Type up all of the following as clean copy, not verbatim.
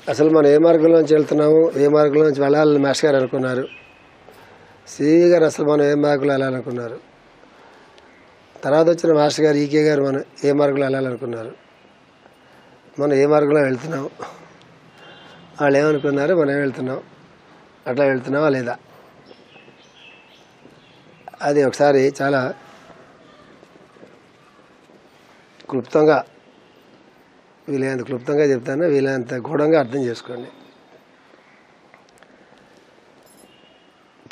అసలు మనం ఏ మార్గంలోంచి వెళ్తున్నాము, ఏ మార్గంలోంచి వెళ్ళాలని మాస్టర్ గారు అనుకున్నారు. సివి గారు అసలు మనం ఏ మార్గంలో వెళ్ళాలనుకున్నారు. తర్వాత వచ్చిన మాస్టర్ గారు ఈకే గారు మనం ఏ మార్గంలో వెళ్ళాలనుకున్నారు, మనం ఏ మార్గంలో వెళ్తున్నాం, వాళ్ళు ఏమనుకున్నారు, మనం ఏం వెళ్తున్నాం, అట్లా వెళ్తున్నావా లేదా, అది ఒకసారి చాలా క్లుప్తంగా, వీలైనంత క్లుప్తంగా చెప్తాను, వీలైనంత గూఢంగా అర్థం చేసుకోండి.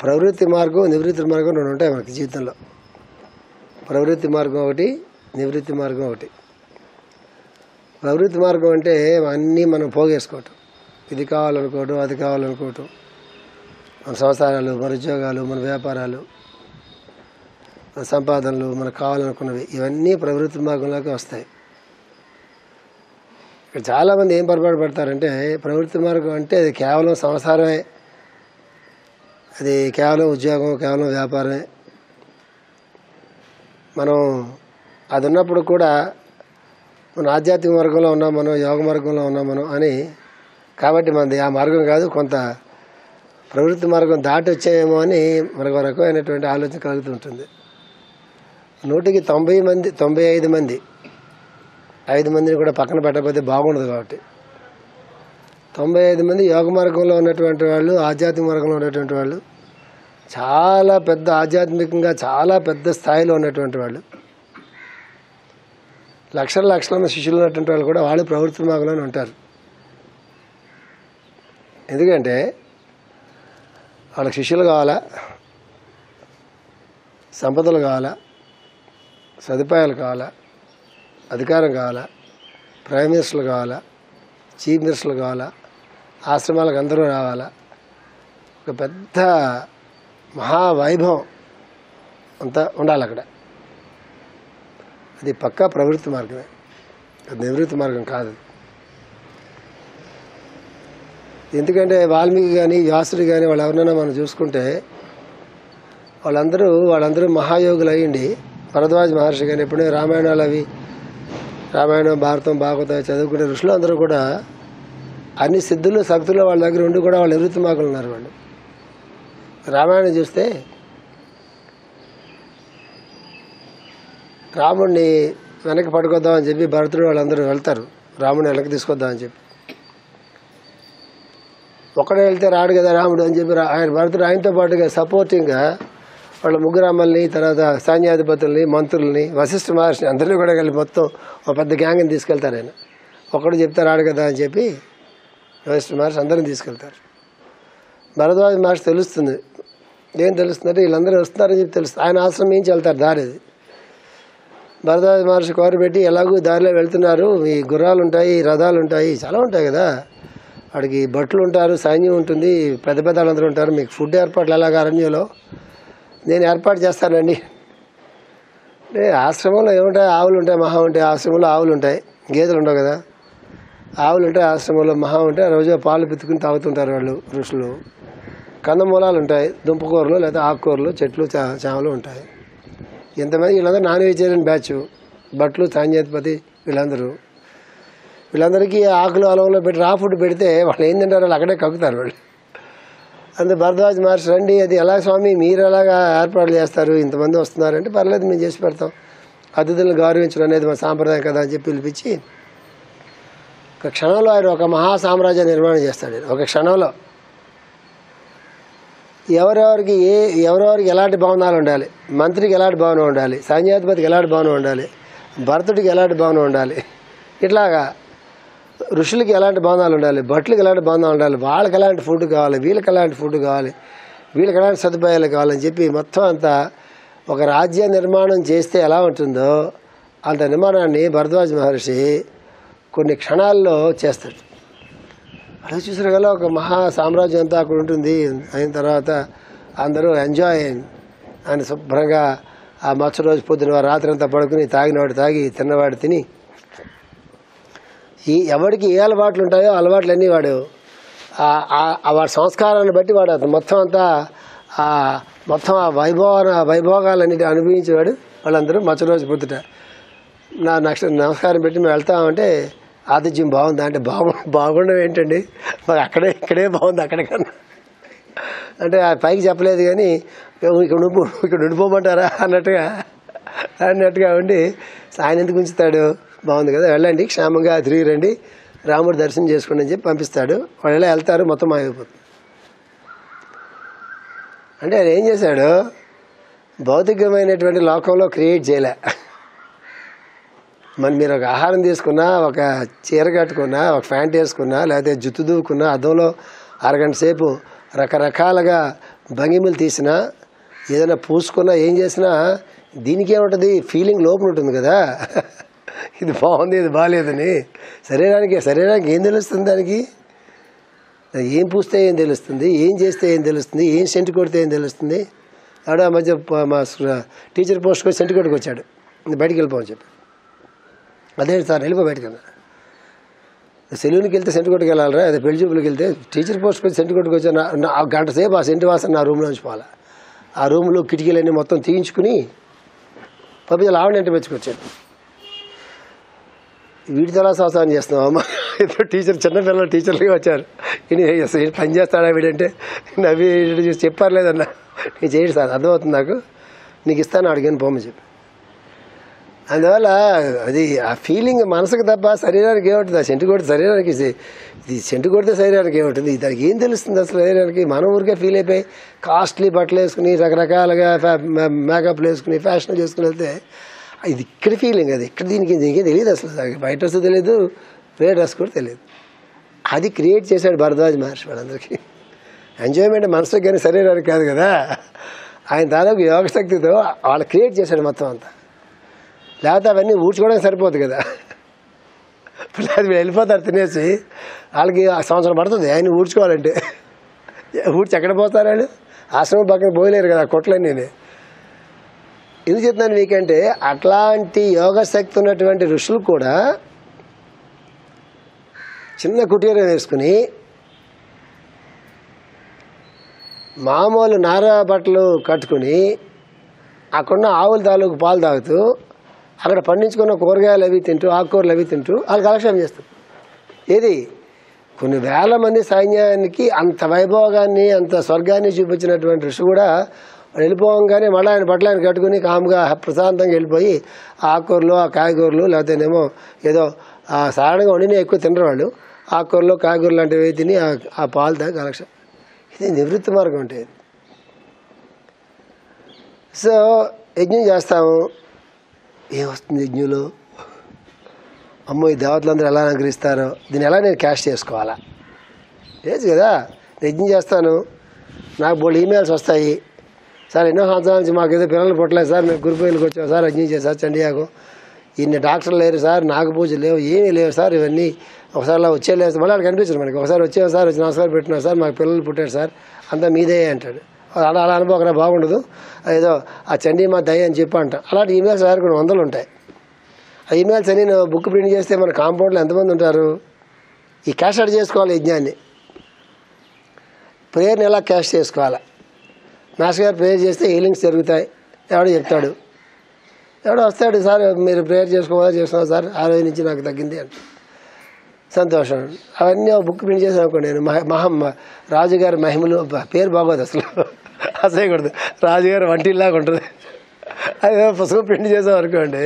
ప్రవృత్తి మార్గం, నివృత్తి మార్గం రెండు ఉంటాయి మనకి జీవితంలో. ప్రవృత్తి మార్గం ఒకటి, నివృత్తి మార్గం ఒకటి. ప్రవృత్తి మార్గం అంటే అన్నీ మనం పోగేసుకోవటం, ఇది కావాలనుకోవటం, అది కావాలనుకోవటం, మన సంసారాలు, మన ఉద్యోగాలు, మన వ్యాపారాలు, మన సంపాదనలు, మనకు కావాలనుకున్నవి, ఇవన్నీ ప్రవృత్తి మార్గంలోకి వస్తాయి. ఇక్కడ చాలామంది ఏం పొరపాటు పడతారంటే ప్రవృత్తి మార్గం అంటే అది కేవలం సంసారమే, అది కేవలం ఉద్యోగం, కేవలం వ్యాపారమే. మనం అది ఉన్నప్పుడు కూడా మన ఆధ్యాత్మిక మార్గంలో ఉన్నాం, మనం యోగ మార్గంలో ఉన్నాం మనం అని, కాబట్టి మనది ఆ మార్గం కాదు, కొంత ప్రవృత్తి మార్గం దాటి వచ్చాయేమో అని మనకు ఒక రకమైనటువంటి ఆలోచన కలుగుతూ ఉంటుంది. 100కి 90 మంది, 95 మంది, 5 మందిని కూడా పక్కన పెట్టకపోతే బాగుండదు. కాబట్టి 95 మంది యోగ మార్గంలో ఉన్నటువంటి వాళ్ళు, ఆధ్యాత్మిక మార్గంలో ఉన్నటువంటి వాళ్ళు, చాలా పెద్ద ఆధ్యాత్మికంగా చాలా పెద్ద స్థాయిలో ఉన్నటువంటి వాళ్ళు, లక్షల లక్షల శిష్యులు ఉన్నటువంటి వాళ్ళు కూడా వాళ్ళు ప్రవృత్తి మార్గంలోనే ఉంటారు. ఎందుకంటే వాళ్ళకి శిష్యులు కావాలా, సంపదలు కావాలా, సదుపాయాలు కావాలా, అధికారం కావాలా, ప్రైమ్ మినిస్టర్లు కావాలా, చీఫ్ మినిస్టర్లు కావాలా, ఆశ్రమాలకు అందరూ రావాలా, ఒక పెద్ద మహావైభవం అంతా ఉండాలి అక్కడ. అది పక్కా ప్రవృత్తి మార్గమే, అది నివృత్తి మార్గం కాదు. ఎందుకంటే వాల్మీకి కానీ వ్యాసుడు కానీ వాళ్ళు ఎవరినైనా మనం చూసుకుంటే వాళ్ళందరూ మహాయోగులు అయ్యండి. భరద్వాజ మహర్షి కానీ ఎప్పుడైనా రామాయణాలు అవి, రామాయణం, భారతం, భాగవతం చదువుకునే ఋషులు అందరూ కూడా అన్ని సిద్ధులు శక్తులు వాళ్ళ దగ్గర ఉండి కూడా వాళ్ళు నివృత్తి మార్గంలో ఉన్నారు. వాళ్ళు రామాయణం చూస్తే రాముడిని వెనక్కి పట్టుకొద్దామని చెప్పి భరతుడు వాళ్ళందరూ వెళ్తారు, రాముడిని వెనక్కి తీసుకొద్దామని చెప్పి. ఒక్కడే వెళ్తే రాడు కదా రాముడు అని చెప్పి ఆయన భరతుడు ఆయనతో పాటుగా సపోర్టింగ్గా వాళ్ళ ముగ్గురు అమ్మల్ని, తర్వాత సైన్యాధిపతుల్ని, మంత్రుల్ని, వశిష్ఠ మహర్షిని అందరినీ కూడా కలిపి మొత్తం ఒక పెద్ద గ్యాంగ్ని తీసుకెళ్తారు. ఆయన ఒక్కడు చెప్తే రాడు కదా అని చెప్పి వశిష్ఠ మహర్షి అందరిని తీసుకెళ్తారు. భరద్వాజ మహర్షి తెలుస్తుంది, ఏం తెలుస్తుందంటే వీళ్ళందరూ వస్తున్నారని చెప్పి తెలుస్తుంది. ఆయన ఆశ్రమం నుంచి వెళ్తారు, దారి అది. భరద్వాజ మహర్షి కోరి పెట్టి ఎలాగూ దారిలో వెళ్తున్నారు, మీ గుర్రాలు ఉంటాయి, రథాలు ఉంటాయి, చాలా ఉంటాయి కదా, వాడికి భటులు ఉంటారు, సైన్యం ఉంటుంది, పెద్ద పెద్ద వాళ్ళందరూ ఉంటారు, మీకు ఫుడ్ ఏర్పాట్లు ఎలాగ అరణ్యంలో నేను ఏర్పాటు చేస్తానండి. అంటే ఆశ్రమంలో ఏముంటాయి, ఆవులు ఉంటాయి, మహా ఉంటాయి. ఆశ్రమంలో ఆవులు ఉంటాయి, గేదెలు ఉండవు కదా, ఆవులు ఉంటాయి ఆశ్రమంలో, మహా ఉంటాయి. రోజు పాలు పితుకుని తాగుతుంటారు వాళ్ళు ఋషులు. కందమూలాలు ఉంటాయి, దుంపకూరలు లేదా ఆకుకూరలు, చెట్లు, చామలు ఉంటాయి. ఎంతమంది వీళ్ళందరూ నాన్ వెజిటేరియన్ బ్యాచ్, భట్లు, సైన్యాధిపతి, వీళ్ళందరికీ ఆకులు అలంలో పెట్టి రా ఫుడ్ పెడితే వాళ్ళు ఏం తింటారు, వాళ్ళు అక్కడే కక్కుతారు వాళ్ళు. అందుకే భరద్వాజ మహర్షి రండి, అది ఎలా స్వామి మీరు ఎలాగా ఏర్పాట్లు చేస్తారు, ఇంతమంది వస్తున్నారంటే పర్లేదు మేము చేసి పెడతాం, అతిథులను గౌరవించడం అనేది మన సాంప్రదాయం కదా అని చెప్పి పిలిపించి ఒక క్షణంలో ఆయన ఒక మహా సామ్రాజ్య నిర్మాణం చేస్తాడు. ఒక క్షణంలో ఎవరెవరికి ఎలాంటి భవనాలు ఉండాలి, మంత్రికి ఎలాంటి భవనం ఉండాలి, సైన్యాధిపతికి ఎలాంటి భవనం ఉండాలి, భరతుడికి ఎలాంటి భవనం ఉండాలి, ఇట్లాగా ఋషులకి ఎలాంటి భవనాలు ఉండాలి, భట్లకి ఎలాంటి భవనాలు ఉండాలి, వాళ్ళకి ఎలాంటి ఫుడ్ కావాలి, వీళ్ళకి ఎలాంటి ఫుడ్ కావాలి, వీళ్ళకి ఎలాంటి సదుపాయాలు కావాలని చెప్పి మొత్తం అంతా ఒక రాజ్య నిర్మాణం చేస్తే ఎలా ఉంటుందో అంత నిర్మాణాన్ని భరద్వాజ మహర్షి కొన్ని క్షణాల్లో చేస్తాడు. అలా చూసారు కదా, ఒక మహా సామ్రాజ్యం అంతా అక్కడ ఉంటుంది. అయిన తర్వాత అందరూ ఎంజాయ్ అని శుభ్రంగా ఆ మరుసటి రోజు పొద్దున రాత్రి అంతా పడుకుని తాగినవాడు తాగి, తిన్నవాడు తిని, ఎవరికి ఏ అలవాట్లు ఉంటాయో అలవాట్లన్నీ వాడు వాడి సంస్కారాన్ని బట్టి వాడు అతను మొత్తం అంతా మొత్తం ఆ వైభోగాలన్నిటి అనుభవించేవాడు. వాళ్ళందరూ మరుసటి రోజు పొద్దుట నమస్కారం పెట్టి మేము వెళ్తామంటే ఆతిథ్యం బాగుందా అంటే బాగుండడం ఏంటండి, మాకు ఇక్కడే బాగుంది అక్కడికన్నా అంటే పైకి చెప్పలేదు కానీ ఇక్కడ ఉండిపోమంటారా అన్నట్టుగా ఉండి ఆయన ఎందుకు ఉంచుతాడు, బాగుంది కదా వెళ్ళండి క్షేమంగా తిరిగి రండి రాముడు దర్శనం చేసుకోండి అని చెప్పి పంపిస్తాడు. వాళ్ళు ఎలా వెళ్తారు, మొత్తం మాయమైపోతుంది. అంటే ఆయన ఏం చేశాడు, భౌతికమైనటువంటి లోకంలో క్రియేట్ చేయలే. మరి మీరు ఒక ఆహారం తీసుకున్నా, ఒక చీర కట్టుకున్నా, ఒక ప్యాంట్ వేసుకున్నా, లేకపోతే జుత్తు దూకున్నా, అద్దంలో అరగంట సేపు రకరకాలుగా భంగిమలు తీసినా, ఏదైనా పూసుకున్నా, ఏం చేసినా దీనికేముంటుంది, ఫీలింగ్ లోపల ఉంటుంది కదా, ఇది బాగుంది ఇది బాగాలేదని. శరీరానికి ఏం తెలుస్తుంది, దానికి ఏం పూస్తే ఏం తెలుస్తుంది, ఏం చేస్తే ఏం తెలుస్తుంది, ఏం సెంటు కొడితే ఏం తెలుస్తుంది. ఆడ మధ్య మా టీచర్ పోస్ట్కి వచ్చి సెంటు కొట్టుకు వచ్చాడు, బయటికి వెళ్ళిపోమని చెప్పి. అదే సార్ వెళ్ళిపో బయటకు అన్నా. సెలూన్కి వెళ్తే సెంటు కొట్టుకు వెళ్ళాలరా, అదే పెళ్లి చూపులకు వెళ్తే టీచర్ పోస్ట్కి వచ్చి సెంటు కొట్టుకు వచ్చా. ఆ గంట సేపు ఆ సెంటు వాసన నా రూమ్లోంచి పోవాలి. ఆ రూమ్లో కిటికీలన్నీ మొత్తం తీయించుకుని పంపించాలి. ఆవిడంటే మెచ్చుకొచ్చాడు, వీడితో ఎలా సంవత్సరం చేస్తున్నావు అమ్మ. ఇద్దరు చిన్నపిల్లలు టీచర్లుగా వచ్చారు. ఇది పని చేస్తాడా వీడంటే నవ్వి చూసి చెప్పారు లేదన్నా, నేను చేయడు సార్ అర్థమవుతుంది నాకు, నీకు ఇస్తాను అడిగాను పోమని చెప్పి. అందువల్ల అది ఆ ఫీలింగ్ మనసుకు తప్ప శరీరానికి ఏముంటుంది. ఆ సెంటు కొడితే శరీరానికి, ఇది సెంటు కొడితే శరీరానికి ఏముంటుంది, దానికి ఏం తెలుస్తుంది అసలు శరీరానికి. మన ఊరికే ఫీల్ అయిపోయి కాస్ట్లీ బట్టలు వేసుకుని రకరకాలుగా మేకప్లు వేసుకుని ఫ్యాషన్ చేసుకుని వెళ్తే ఇది ఇక్కడ ఫీలింగ్, అది ఇక్కడ దీనికి తెలియదు అసలు. బయట డ్రెస్ తెలియదు, వేరే డ్రెస్ కూడా తెలియదు. అది క్రియేట్ చేశాడు భరద్వాజ మహర్షి వాళ్ళందరికీ. ఎంజాయ్మెంట్ మనసుకి కానీ శరీరానికి కాదు కదా. ఆయన దాదాపు యోగ శక్తితో వాళ్ళు క్రియేట్ చేశాడు మొత్తం అంతా. లేకపోతే అవన్నీ ఊడ్చుకోవడానికి సరిపోతుంది కదా. అది వెళ్ళిపోతారు తినేసి, వాళ్ళకి సంవత్సరం పడుతుంది ఆయన ఊడ్చుకోవాలంటే. ఊడ్చి ఎక్కడ పోతారు వాళ్ళు, ఆశ్రమం పక్కన పోయలేరు కదా కొట్లని. నేను ఎందుకు చెప్తున్నాను మీకంటే, అట్లాంటి యోగ శక్తి ఉన్నటువంటి ఋషులు కూడా చిన్న కుటీరం వేసుకుని మామూలు నారా బట్టలు కట్టుకుని అక్కడున్న ఆవుల తాలూకు పాలు తాగుతూ అక్కడ పండించుకున్న కూరగాయలు అవి తింటూ ఆకుకూరలు అవి తింటూ వాళ్ళు కాలక్షేపం చేస్తారు. ఏది కొన్ని వేల మంది సైన్యానికి అంత వైభోగాన్ని అంత స్వర్గాన్ని చూపించినటువంటి ఋషి కూడా వెళ్ళిపోగానే మళ్ళీ ఆయన బట్టలు ఆయన కట్టుకుని కామ్గా ప్రశాంతంగా వెళ్ళిపోయి ఆకుకూరలు ఆ కాయగూరలు లేకపోతేనేమో ఏదో సాధారణంగా వండినే ఎక్కువ తినరు వాళ్ళు. ఆకుకూరలు కాయగూరలు లాంటివి తిని ఆ పాలు తాగి కాలక్షేపం. ఇది నివృత్తి మార్గం అంటే. సో యజ్ఞం చేస్తాము, ఏమొస్తుంది యజ్ఞంలో, అమ్మో ఈ దేవతలందరూ ఎలా అనుగ్రహిస్తారో, దీన్ని ఎలా నేను క్యాష్ చేసుకోవాలా, లేదు కదా. యజ్ఞం చేస్తాను, నాకు బోల్డ్ ఈమెయిల్స్ వస్తాయి, సార్ ఎన్నో సంవత్సరాల నుంచి మాకు ఏదో పిల్లలు పుట్టలేదు సార్, మేము గురుపూజలకు వచ్చాం సార్, యజ్ఞం చేశారు చండియాకు, ఇన్ని డాక్టర్లు లేరు సార్, నాగ పూజలు లేవు, ఏమీ లేవు సార్, ఇవన్నీ ఒకసారి అలా వచ్చేయలేదు. మళ్ళీ అక్కడ కనిపించరు మనకి. ఒకసారి వచ్చాము సార్, వచ్చి నమస్కారం పెట్టినారు సార్, మాకు పిల్లలు పుట్టారు సార్, అంతా మీదే అంటాడు. అలా అనుభవం బాగుండదు, ఏదో ఆ చండీ మా దయ అని చెప్పి అంట. అలాంటి ఈమెయిల్స్ కొన్ని వందలు ఉంటాయి. ఆ ఈమెయిల్స్ అని నేను బుక్ ప్రింట్ చేస్తే మన కాంపౌండ్లో ఎంతమంది ఉంటారు. ఈ క్యాష్ అవుట్ చేసుకోవాలి యజ్ఞాన్ని, ప్రేయర్ని ఎలా క్యాష్ చేసుకోవాలి. మాస్టర్ గారు ప్రేయర్ చేస్తే హీలింగ్స్ జరుగుతాయి, ఎవడో చెప్తాడు, ఎవడో వస్తాడు, సార్ మీరు ప్రేయర్ చేసుకోవాలా చేస్తున్నాం సార్, ఆ రోజు నుంచి నాకు తగ్గింది అంటే సంతోషం. అవన్నీ బుక్ ప్రింట్ చేసాను అనుకోండి. నేను రాజుగారి మహిమలు, పేరు బాగోదు అసలు, అసహ్యకూడదు, రాజుగారు వంటిల్లాగా ఉంటుంది, అది పుస్తకం ప్రింట్ చేసాం అనుకోండి.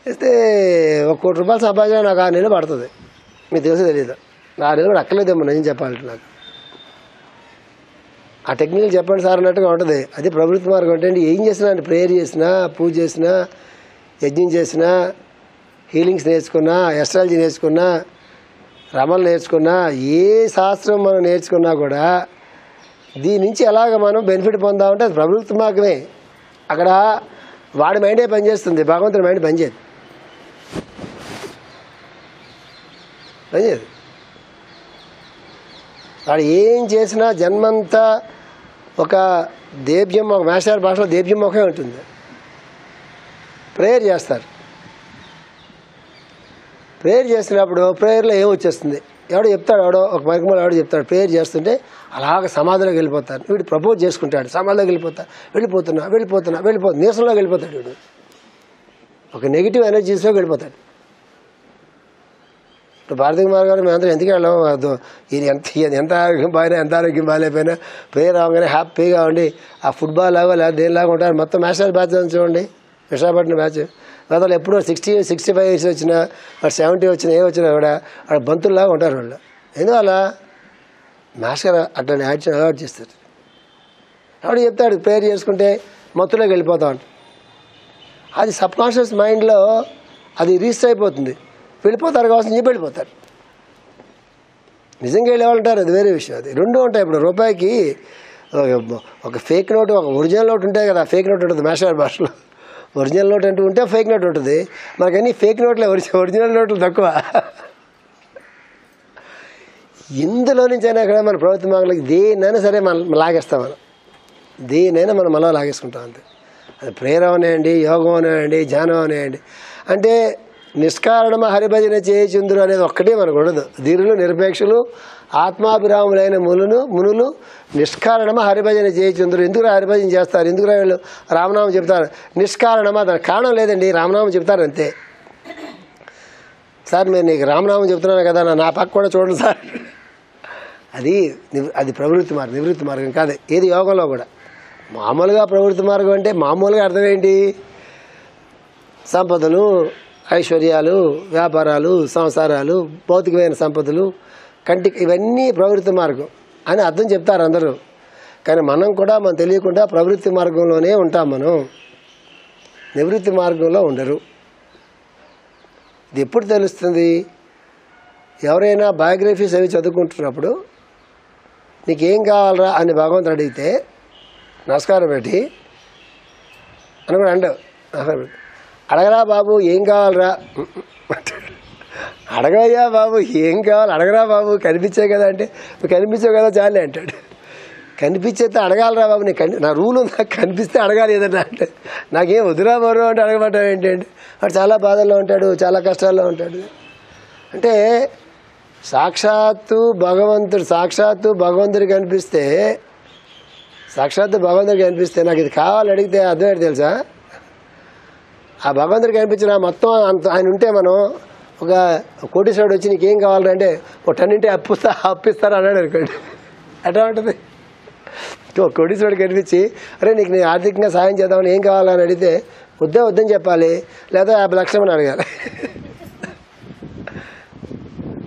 అయితే ₹1 కోటి సంపాదించడం నాకు 6 నెలలు పడుతుంది. మీకు తెలుసు తెలియదు, 6 నెలలు కూడా అక్కర్లేదేమో నేను చెప్పాలంటే. నాకు ఆ టెక్నికల్ చెప్పండి సార్ అన్నట్టుగా ఉంటుంది. అది ప్రవృత్తి మార్గం అంటే ఏం చేసినా, ప్రేయర్ చేసినా, పూజ చేసినా, యజ్ఞం చేసినా, హీలింగ్స్ నేర్చుకున్నా, ఎస్ట్రాలజీ నేర్చుకున్నా, రమలు నేర్చుకున్నా, ఏ శాస్త్రం మనం నేర్చుకున్నా కూడా దీని నుంచి ఎలాగ మనం బెనిఫిట్ పొందామంటే అది ప్రవృత్తి మార్గమే. అక్కడ వాడి మైండే పనిచేస్తుంది, భగవంతుడి మైండ్ పనిచేయదు. వాడు ఏం చేసినా జన్మంతా ఒక దేవ్యం, ఒక మాస్టర్ భాషలో దేవ్యం ముఖమే ఉంటుంది. ప్రేయర్ చేస్తారు, ప్రేయర్ చేసినప్పుడు ప్రేయర్లో ఏమొచ్చేస్తుంది, ఎవడో చెప్తాడు, ఒక మైకమూల ఎవడో చెప్తాడు, ప్రేయర్ చేస్తుంటే అలాగ సమాధిలోకి వెళ్ళిపోతారు. వీడు ప్రపోజ్ చేసుకుంటాడు, సమాధిలోకి వెళ్ళిపోతున్నా నీరసంలోకి వెళ్ళిపోతాడు. వీడు ఒక నెగిటివ్ ఎనర్జీస్లోకి వెళ్ళిపోతాడు. ఇప్పుడు భారతీయ మార్గాలు మేము అందరం ఎందుకు వెళ్ళాము, ఇది ఎంత ఆరోగ్యం బాగానే ఎంత ఆరోగ్యం బాగాలేకపోయినా ప్రేయర్ అవగానే హ్యాపీగా ఉండి ఆ ఫుట్బాల్ లాగా లేదా దేనిలాగా ఉంటారు. మొత్తం మ్యాచ్ బ్యాచ్ చూడండి, విశాఖపట్నం బ్యాచ్ గతంలో ఎప్పుడో 60-65 ఇయర్స్ వచ్చినా 70 వచ్చినా వచ్చినా కూడా అక్కడ బంతుల్లాగా ఉంటారు వాళ్ళు. ఎందువల్ల మాస్టర్ అట్లా యాక్షన్ అలవాటు చేస్తారు. ఎవడు చెప్తాడు ప్రేయర్ చేసుకుంటే మత్తులోకి వెళ్ళిపోతా ఉంటాడు. అది సబ్కాన్షియస్ మైండ్లో అది రిజిస్టర్ అయిపోతుంది. వెళ్ళిపోతారు కావాల్సిన చెప్పి వెళ్ళిపోతారు. నిజంగా వెళ్ళేవాళ్ళు ఉంటారు, అది వేరే విషయం. అది రెండు ఉంటాయి. ఇప్పుడు రూపాయికి ఒక ఫేక్ నోటు, ఒక ఒరిజినల్ నోట్ ఉంటాయి కదా. ఫేక్ నోట్ ఉంటుంది మాస్టర్ భాషలో. ఒరిజినల్ నోట్ అంటూ ఉంటే ఫేక్ నోట్ ఉంటుంది. మనకన్నీ ఫేక్ నోట్లే, ఒరిజినల్ నోట్లు తక్కువ. ఇందులో నుంచి అయినా కూడా మన ప్రభుత్వ మార్గంలోకి దేన్నైనా సరే మనం లాగేస్తాం. దేనైనా మనం మళ్ళీ లాగేసుకుంటాం అంతే. అది ప్రేయర్ అనేయండి, యోగం అనేయండి, ధ్యానం అనేయండి. అంటే నిష్కారణమ హరిభజన చేయుచుందురు అనేది ఒక్కటే మనకు ఉండదు. ధీరులు నిరపేక్షలు ఆత్మాభిరాములైన మునులు నిష్కారణమ హరిభజన చేయుచుందురు. ఎందుకు హరిభజన చేస్తారు, ఎందుకు వీళ్ళు రామనామం చెప్తారు? నిష్కారణమా, దానికి కారణం లేదండి, రామనామం చెప్తారు అంతే. సార్ నేను నీకు రామనామం చెప్తున్నాను కదా, నా పక్క కూడా చూడండి సార్. అది ప్రవృత్తి మార్గం, నివృత్తి మార్గం కాదు. ఏది యోగంలో కూడా మామూలుగా ప్రవృత్తి మార్గం అంటే మామూలుగా అర్థం ఏంటి? సంపదలు, ఐశ్వర్యాలు, వ్యాపారాలు, సంసారాలు, భౌతికమైన సంపదలు, కంటికి ఇవన్నీ ప్రవృత్తి మార్గం అని అర్థం చెప్తారు అందరూ. కానీ మనం కూడా మనం తెలియకుండా ప్రవృత్తి మార్గంలోనే ఉంటాం. మనం నివృత్తి మార్గంలో ఉండరు. ఇది ఎప్పుడు తెలుస్తుంది? ఎవరైనా బయోగ్రఫీస్ అవి చదువుకుంటున్నప్పుడు నీకేం కావాలరా అని భగవంతుడు అడిగితే నమస్కారం పెట్టి అని కూడా అండవు. అడగరా బాబు ఏం కావాలరా, అడగయ్యా బాబు ఏం కావాలి, అడగరా బాబు కనిపించే కదా అంటే నువ్వు కనిపించావు కదా చాలే అంటాడు. కనిపించేస్తే అడగాలరా బాబు, నా రూలు నాకు కనిపిస్తే అడగాలి ఏదన్నా అంటే నాకేం వదిరా మరో అంటే అడగమంటావు ఏంటంటే వాడు చాలా బాధల్లో ఉంటాడు, చాలా కష్టాల్లో ఉంటాడు. అంటే సాక్షాత్తు భగవంతుడికి కనిపిస్తే నాకు ఇది కావాలని అడిగితే అర్థం ఏంటి తెలుసా? ఆ భగవంతుడికి కనిపించిన మొత్తం అంత ఆయన ఉంటే మనం ఒక కోటీశ్వరుడు వచ్చి నీకేం కావాలంటే ఒక టన్నింటి అప్పిస్తారు అన్నాడు అనుకోండి, అట్లా ఉంటుంది. ఒక కోటీశ్వరుడు కనిపించి అరే నీకు నేను ఆర్థికంగా సాయం చేద్దామని ఏం కావాలని అడిగితే వద్దని చెప్పాలి, లేదా 50 లక్షలు అడగాలి.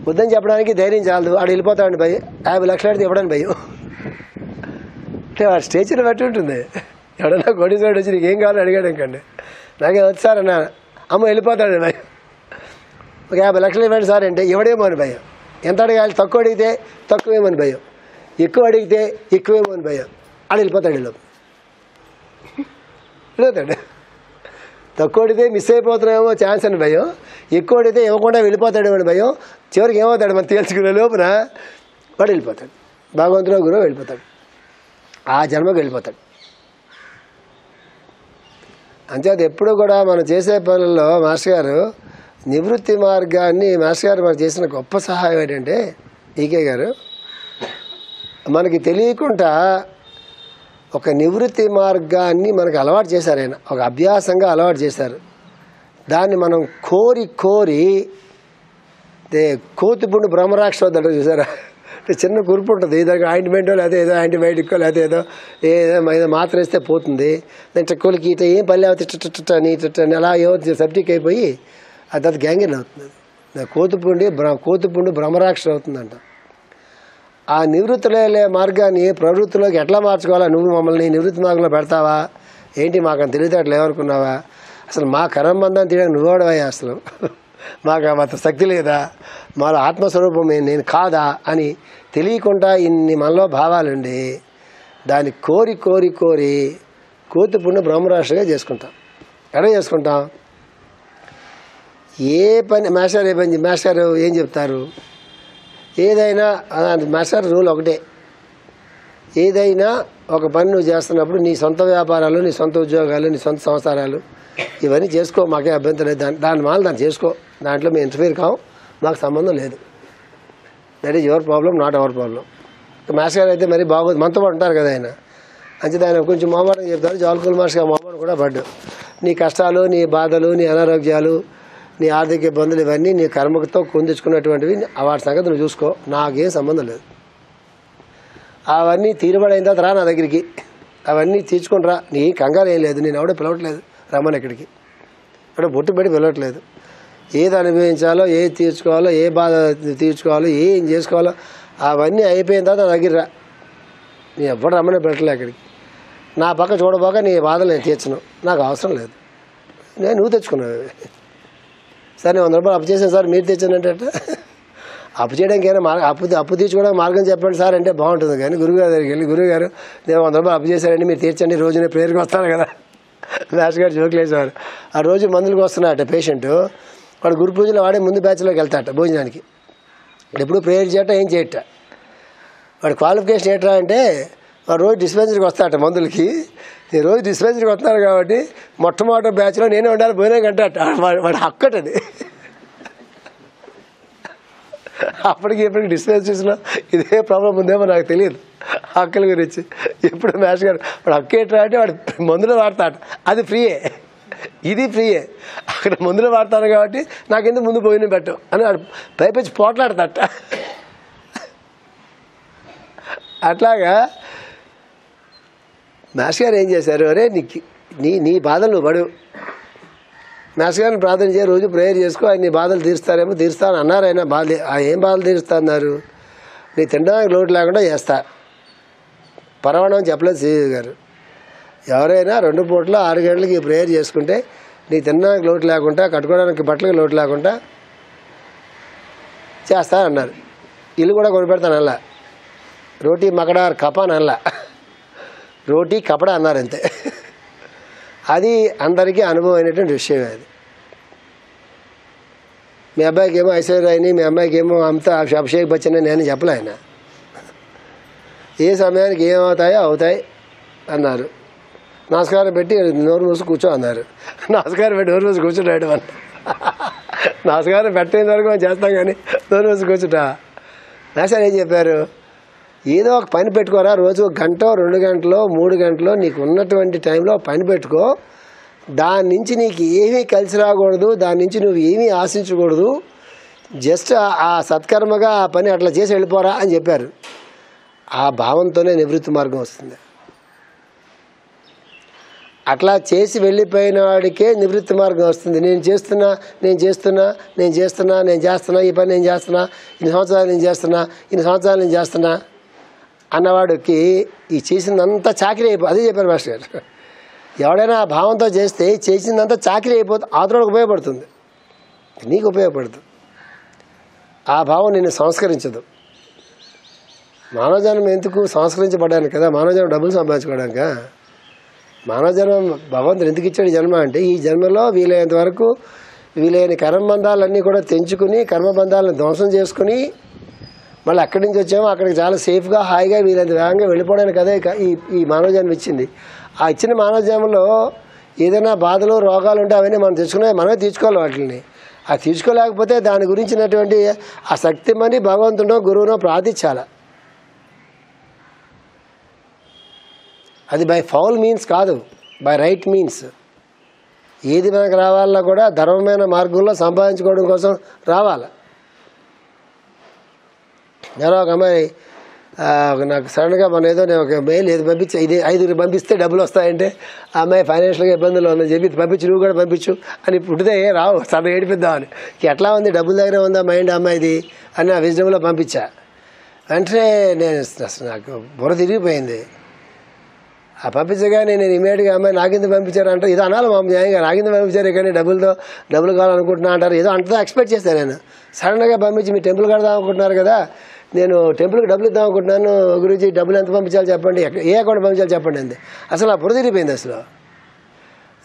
వద్దని చెప్పడానికి ధైర్యం చాలదు, ఆడు వెళ్ళిపోతాడండి భయం. 50 లక్షలు అడిగితే ఇవ్వడానికి భయం. అంటే వాడు స్టేచర్ బట్టి ఉంటుంది. ఎవడన్నా కోటీశ్వరుడు వచ్చి నీకు ఏం కావాలని అడిగాడు అనుకోండి, నాకే వద్దు సార్ అన్నా, అమ్మ వెళ్ళిపోతాడు భయం. ఒక 50 లక్షలు ఇవ్వండి సార్ అంటే ఇవ్వడేమో అని భయం. ఎంత అడగాలి? తక్కువ అడిగితే తక్కువేమని భయం, ఎక్కువ అడిగితే ఎక్కువేమో అని భయం. ఆడు వెళ్ళిపోతాడు. వెళ్ళిపోతాడు. తక్కువ అడిగితే మిస్ అయిపోతున్నామేమో ఛాన్స్ అని భయం, ఎక్కువ అడిగితే ఇవ్వకుండా వెళ్ళిపోతాడేమో అని భయం. చివరికి ఏమవుతాడు మనం తేల్చుకునే లోపున వాడు వెళ్ళిపోతాడు. భగవంతుడు గురువు వెళ్ళిపోతాడు, ఆ జన్మకు వెళ్ళిపోతాడు. అంచేది ఎప్పుడు కూడా మనం చేసే పనుల్లో మాస్టర్ గారు నివృత్తి మార్గాన్ని మాస్టర్ గారు మనకు చేసిన గొప్ప సహాయం ఏంటంటే ఈకే గారు మనకి తెలియకుండా ఒక నివృత్తి మార్గాన్ని మనకు అలవాటు చేశారు. ఆయన ఒక అభ్యాసంగా అలవాటు చేశారు. దాన్ని మనం కోరి కోతిపుండు బ్రహ్మరాక్ష వద్దంటారు చూసారా? చిన్న కురుపు ఉంటుంది, దానికి ఆయింట్మెంటో లేకపోతే ఏదో యాంటీబయాటిక్కో లేకపోతే ఏదో మాత్ర వేస్తే పోతుంది. దాని టక్కులకి ఇట్లా ఏం పల్లె అవుతుంది అని అలా ఏమవుతుంది, సెప్టిక్ అయిపోయి అది గ్యాంగిన్ అవుతుంది. కోతిపుండు బ్రహ్మరాక్ష అవుతుందంట. ఆ నివృత్తిలో మార్గాన్ని ప్రవృత్తిలోకి ఎట్లా మార్చుకోవాలా? నువ్వు మమ్మల్ని నివృత్తి మార్గంలో పెడతావా ఏంటి? మాకు అంత తెలివితేటలు ఏమనుకున్నావా? అసలు మా కర్మబంధాన్ని తీయడానికి నువ్వడవయ్యా, అసలు మాకు అంత శక్తి లేదా, మాలో ఆత్మస్వరూపం నేను కాదా అని తెలియకుండా ఇన్ని మనలో భావాలండి. దాన్ని కోరి కోతిపుండు బ్రహ్మరాక్షగా చేసుకుంటాం. ఎలా చేసుకుంటాం? ఏ పని మాస్టర్ ఏం చెప్తారు? ఏదైనా మాస్టర్ రూల్ ఒకటే, ఏదైనా ఒక పని నువ్వు చేస్తున్నప్పుడు నీ సొంత వ్యాపారాలు, నీ సొంత ఉద్యోగాలు, నీ సొంత సంసారాలు ఇవన్నీ చేసుకో, మాకే అభ్యంతరం లేదు. దాన్ని చేసుకో, దాంట్లో మేము ఇంటర్ఫీర్ కావు, మాకు సంబంధం లేదు. That is your problem, not our problem. Master గారు అయితే మరి బాగోదు, మనతో పాటు ఉంటారు కదా ఆయన. అంచేది ఆయన కొంచెం మొహమాటం చెప్తారు. జాల్కుల్ మాస్టర్ గారు మొహమాటం కూడా పడ్డు. నీ కష్టాలు, నీ బాధలు, నీ అనారోగ్యాలు, నీ ఆర్థిక ఇబ్బందులు ఇవన్నీ నీ కర్మతో పొందించుకున్నటువంటివి వాటి సంగతి నువ్వు చూసుకో, నాకేం సంబంధం లేదు. అవన్నీ తీరుబడైన తర్వాత రా నా దగ్గరికి, అవన్నీ తీర్చుకుని రా, నీ కంగారు ఏం లేదు. నేను ఎవడో పిలవట్లేదు రమ్మని ఎక్కడికి, ఇక్కడ బొట్టు పెట్టి పిలవట్లేదు. ఏది అనుభవించాలో, ఏది తీర్చుకోవాలో, ఏ బాధ తీర్చుకోవాలో, ఏం చేసుకోవాలో అవన్నీ అయిపోయిన తర్వాత నా దగ్గర రా. నీ ఎవ్వడు రమ్మని పెట్టలే అక్కడికి. నా పక్క చూడబోక నీ బాధలు నేను తీర్చను, నాకు అవసరం లేదు. నువ్వు తెచ్చుకున్నావు. సార్ నేను 100 రూపాయలు అప్పు చేశాను సార్, మీరు తెచ్చానంటే అప్పు చేయడానికి అయినా అప్పు తీర్చుకోవడానికి మార్గం చెప్పండి సార్ అంటే బాగుంటుంది. కానీ గురువుగారి దగ్గరికి వెళ్ళి, గురువుగారు నేను 100 రూపాయలు అప్పు చేశానండి, మీరు తీర్చండి, రోజు నేను ప్రేయర్కి వస్తాను కదా. లాస్ట్ గారు జోకులు వేసేవారు. ఆ రోజు మందులకు వస్తున్నాడట పేషెంట్, వాడు గురు పూజలో వాడే ముందు బ్యాచ్లోకి వెళ్తాట భోజనానికి. ఎప్పుడు ప్రేయర్ చేయట, ఏం చేయట. వాడు క్వాలిఫికేషన్ ఏంట్రా అంటే వాడు రోజు డిస్పెన్సరీకి వస్తాట మందులకి. నేను రోజు డిస్పెన్సరీకి వస్తున్నాను కాబట్టి మొట్టమొదటి బ్యాచ్లో నేనే ఉండాలి పోయినా కంటాట. వాడు హక్కటది. అప్పటికి ఇప్పటికి డిస్పెన్సరీస్లో ఇదే ప్రాబ్లం ఉందేమో నాకు తెలియదు హక్కుల గురించి. ఎప్పుడు మేష్ గారు వాడు హక్కు ఏంట్రా అంటే వాడు మందులు వాడతాట, అది ఫ్రీయే, ఇది ఫ్రీయే. అక్కడ మందులు వాడతాను కాబట్టి నాకెందుకు ముందు పోయిన పెట్టు అని వాడు పైపించి పోట్లాడతాట. అట్లాగా మేష్ గారు ఏం చేశారు, అరే నీ బాధలు నువ్వు పడు, మేష్ గారిని ప్రార్థన చేయ, రోజు ప్రేయర్ చేసుకో, ఆయన నీ బాధలు తీరుస్తారేమో, తీరుస్తాను అన్నారు. ఆయన బాధ ఏం బాధలు తీరుస్తా అన్నారు, నీ తినడానికి లోటు లేకుండా చేస్తా. పరమాణం చెప్పలేదు శ్రీ గారు. ఎవరైనా 2 పూట్ల 6 గంటలకి ప్రేయర్ చేసుకుంటే నీ తినడానికి లోటు లేకుండా, కట్టుకోవడానికి బట్టలకి లోటు లేకుండా చేస్తా అన్నారు. ఇల్లు కూడా కొనిపెడతాను అలా, రోటీ మకడా కపాన్ అలా, రోటీ కపడా అన్నారు అంతే. అది అందరికీ అనుభవం అయినటువంటి విషయం. అది మీ అబ్బాయికి ఏమో ఐశ్వర్యరాయని, మీ అమ్మాయికి ఏమో అంతా అభిషేక్ బచ్చన్ అని నేను చెప్పలే. ఆయన ఏ సమయానికి ఏమవుతాయో అవుతాయి అన్నారు. నమస్కారం పెట్టి నోరు మూసి కూర్చో అన్నారు. నమస్కారం పెట్టి నోరు మూసి కూర్చుంటాడు అన్న. నమస్కారం పెట్టేంత వరకు మనం చేస్తాం కానీ నోరు మూసి కూర్చుంటా. నాసార్ ఏం చెప్పారు, ఏదో ఒక పని పెట్టుకోరా, రోజు 1 గంట 2 గంటలో 3 గంటలో నీకు ఉన్నటువంటి టైంలో పని పెట్టుకో. దాని నుంచి నీకు ఏమీ కలిసి రాకూడదు, దాని నుంచి నువ్వు ఏమీ ఆశించకూడదు, జస్ట్ ఆ సత్కర్మగా ఆ పని అట్లా చేసి వెళ్ళిపోరా అని చెప్పారు. ఆ భావంతోనే నివృత్తి మార్గం వస్తుంది. అట్లా చేసి వెళ్ళిపోయిన వాడికే నివృత్తి మార్గం వస్తుంది. నేను చేస్తున్నా ఈ పని నేను చేస్తున్నా, ఇన్ని సంవత్సరాలు నేను చేస్తున్నా అన్నవాడికి ఈ చేసిందంతా చాకరీ అయిపోతుంది. అదే చెప్పారు మాస్టర్ గారు. ఎవడైనా ఆ భావంతో చేస్తే చేసిందంతా చాకరీ అయిపోతుంది, ఆతరుడికి ఉపయోగపడుతుంది, నీకు ఉపయోగపడుతుంది. ఆ భావం నిన్ను సంస్కరించదు. మానవజన్మ ఎందుకు సంస్కరించబడ్డాను కదా, మానవజన్మ డబ్బులు సంపాదించుకోవడానిక. మానవజన్మ భగవంతుడు ఎందుకు ఇచ్చాడు జన్మ అంటే, ఈ జన్మలో వీలైనంత వరకు వీలైన కర్మబంధాలన్నీ కూడా తెంచుకుని, కర్మబంధాలను ధ్వంసం చేసుకుని, మళ్ళీ అక్కడి నుంచి వచ్చామో అక్కడికి చాలా సేఫ్గా హాయిగా వీలైనంత వేగంగా వెళ్ళిపోవడానికి అదే ఈ మానవజన్మ ఇచ్చింది. ఆ ఇచ్చిన మానవజన్మలో ఏదైనా బాధలు రోగాలు ఉంటే అవన్నీ మనం తెచ్చుకునే మనమే తీర్చుకోవాలి. వాటిని అది తీర్చుకోలేకపోతే దాని గురించినటువంటి ఆ శక్తిమని భగవంతుడో గురువునో ప్రార్థించాలి. అది బై ఫౌల్ మీన్స్ కాదు, బై రైట్ మీన్స్. ఏది మనకు రావాలన్నా కూడా ధర్మమైన మార్గంలో సంపాదించుకోవడం కోసం రావాలి. నేను ఒక అమ్మాయి నాకు సడన్గా నేను ఒక మెయిల్ ఏది పంపించి, ఇది 5 పంపిస్తే డబ్బులు వస్తాయంటే, ఆ అమ్మాయి ఫైనాన్షియల్గా ఇబ్బందులు ఉందని చెప్పి పంపించి, నువ్వు కూడా పంపించు అని పుట్టితే రావు, సడన్ ఏడిపిద్దామని. ఎట్లా ఉంది, డబ్బుల దగ్గర ఉందా మైండ్ అమ్మాయిది అని ఆ విజయంలో పంపించా. వెంటనే నాకు బుర్ర తిరిగిపోయింది. ఆ పంపించగానే నేను ఇమీడియట్గా అమ్మాయి నాకింద పంపించారంటే ఇది అనాలి మా న్యాయంగా, నాకింద పంపించారు కానీ డబ్బులు కావాలనుకుంటున్నా అంటారు, ఏదో అంతా ఎక్స్పెక్ట్ చేశాను. నేను సడన్గా పంపించి మీ టెంపుల్ కడదాం అనుకుంటున్నారు కదా, నేను టెంపుల్కి డబ్బులు ఇద్దాం అనుకుంటున్నాను, గురించి డబ్బులు ఎంత పంపించాలి చెప్పండి, ఏ అకౌంట్ పంపించాలి చెప్పండి అంది. అసలు ఆ బుర్ర తిరిగిపోయింది. అసలు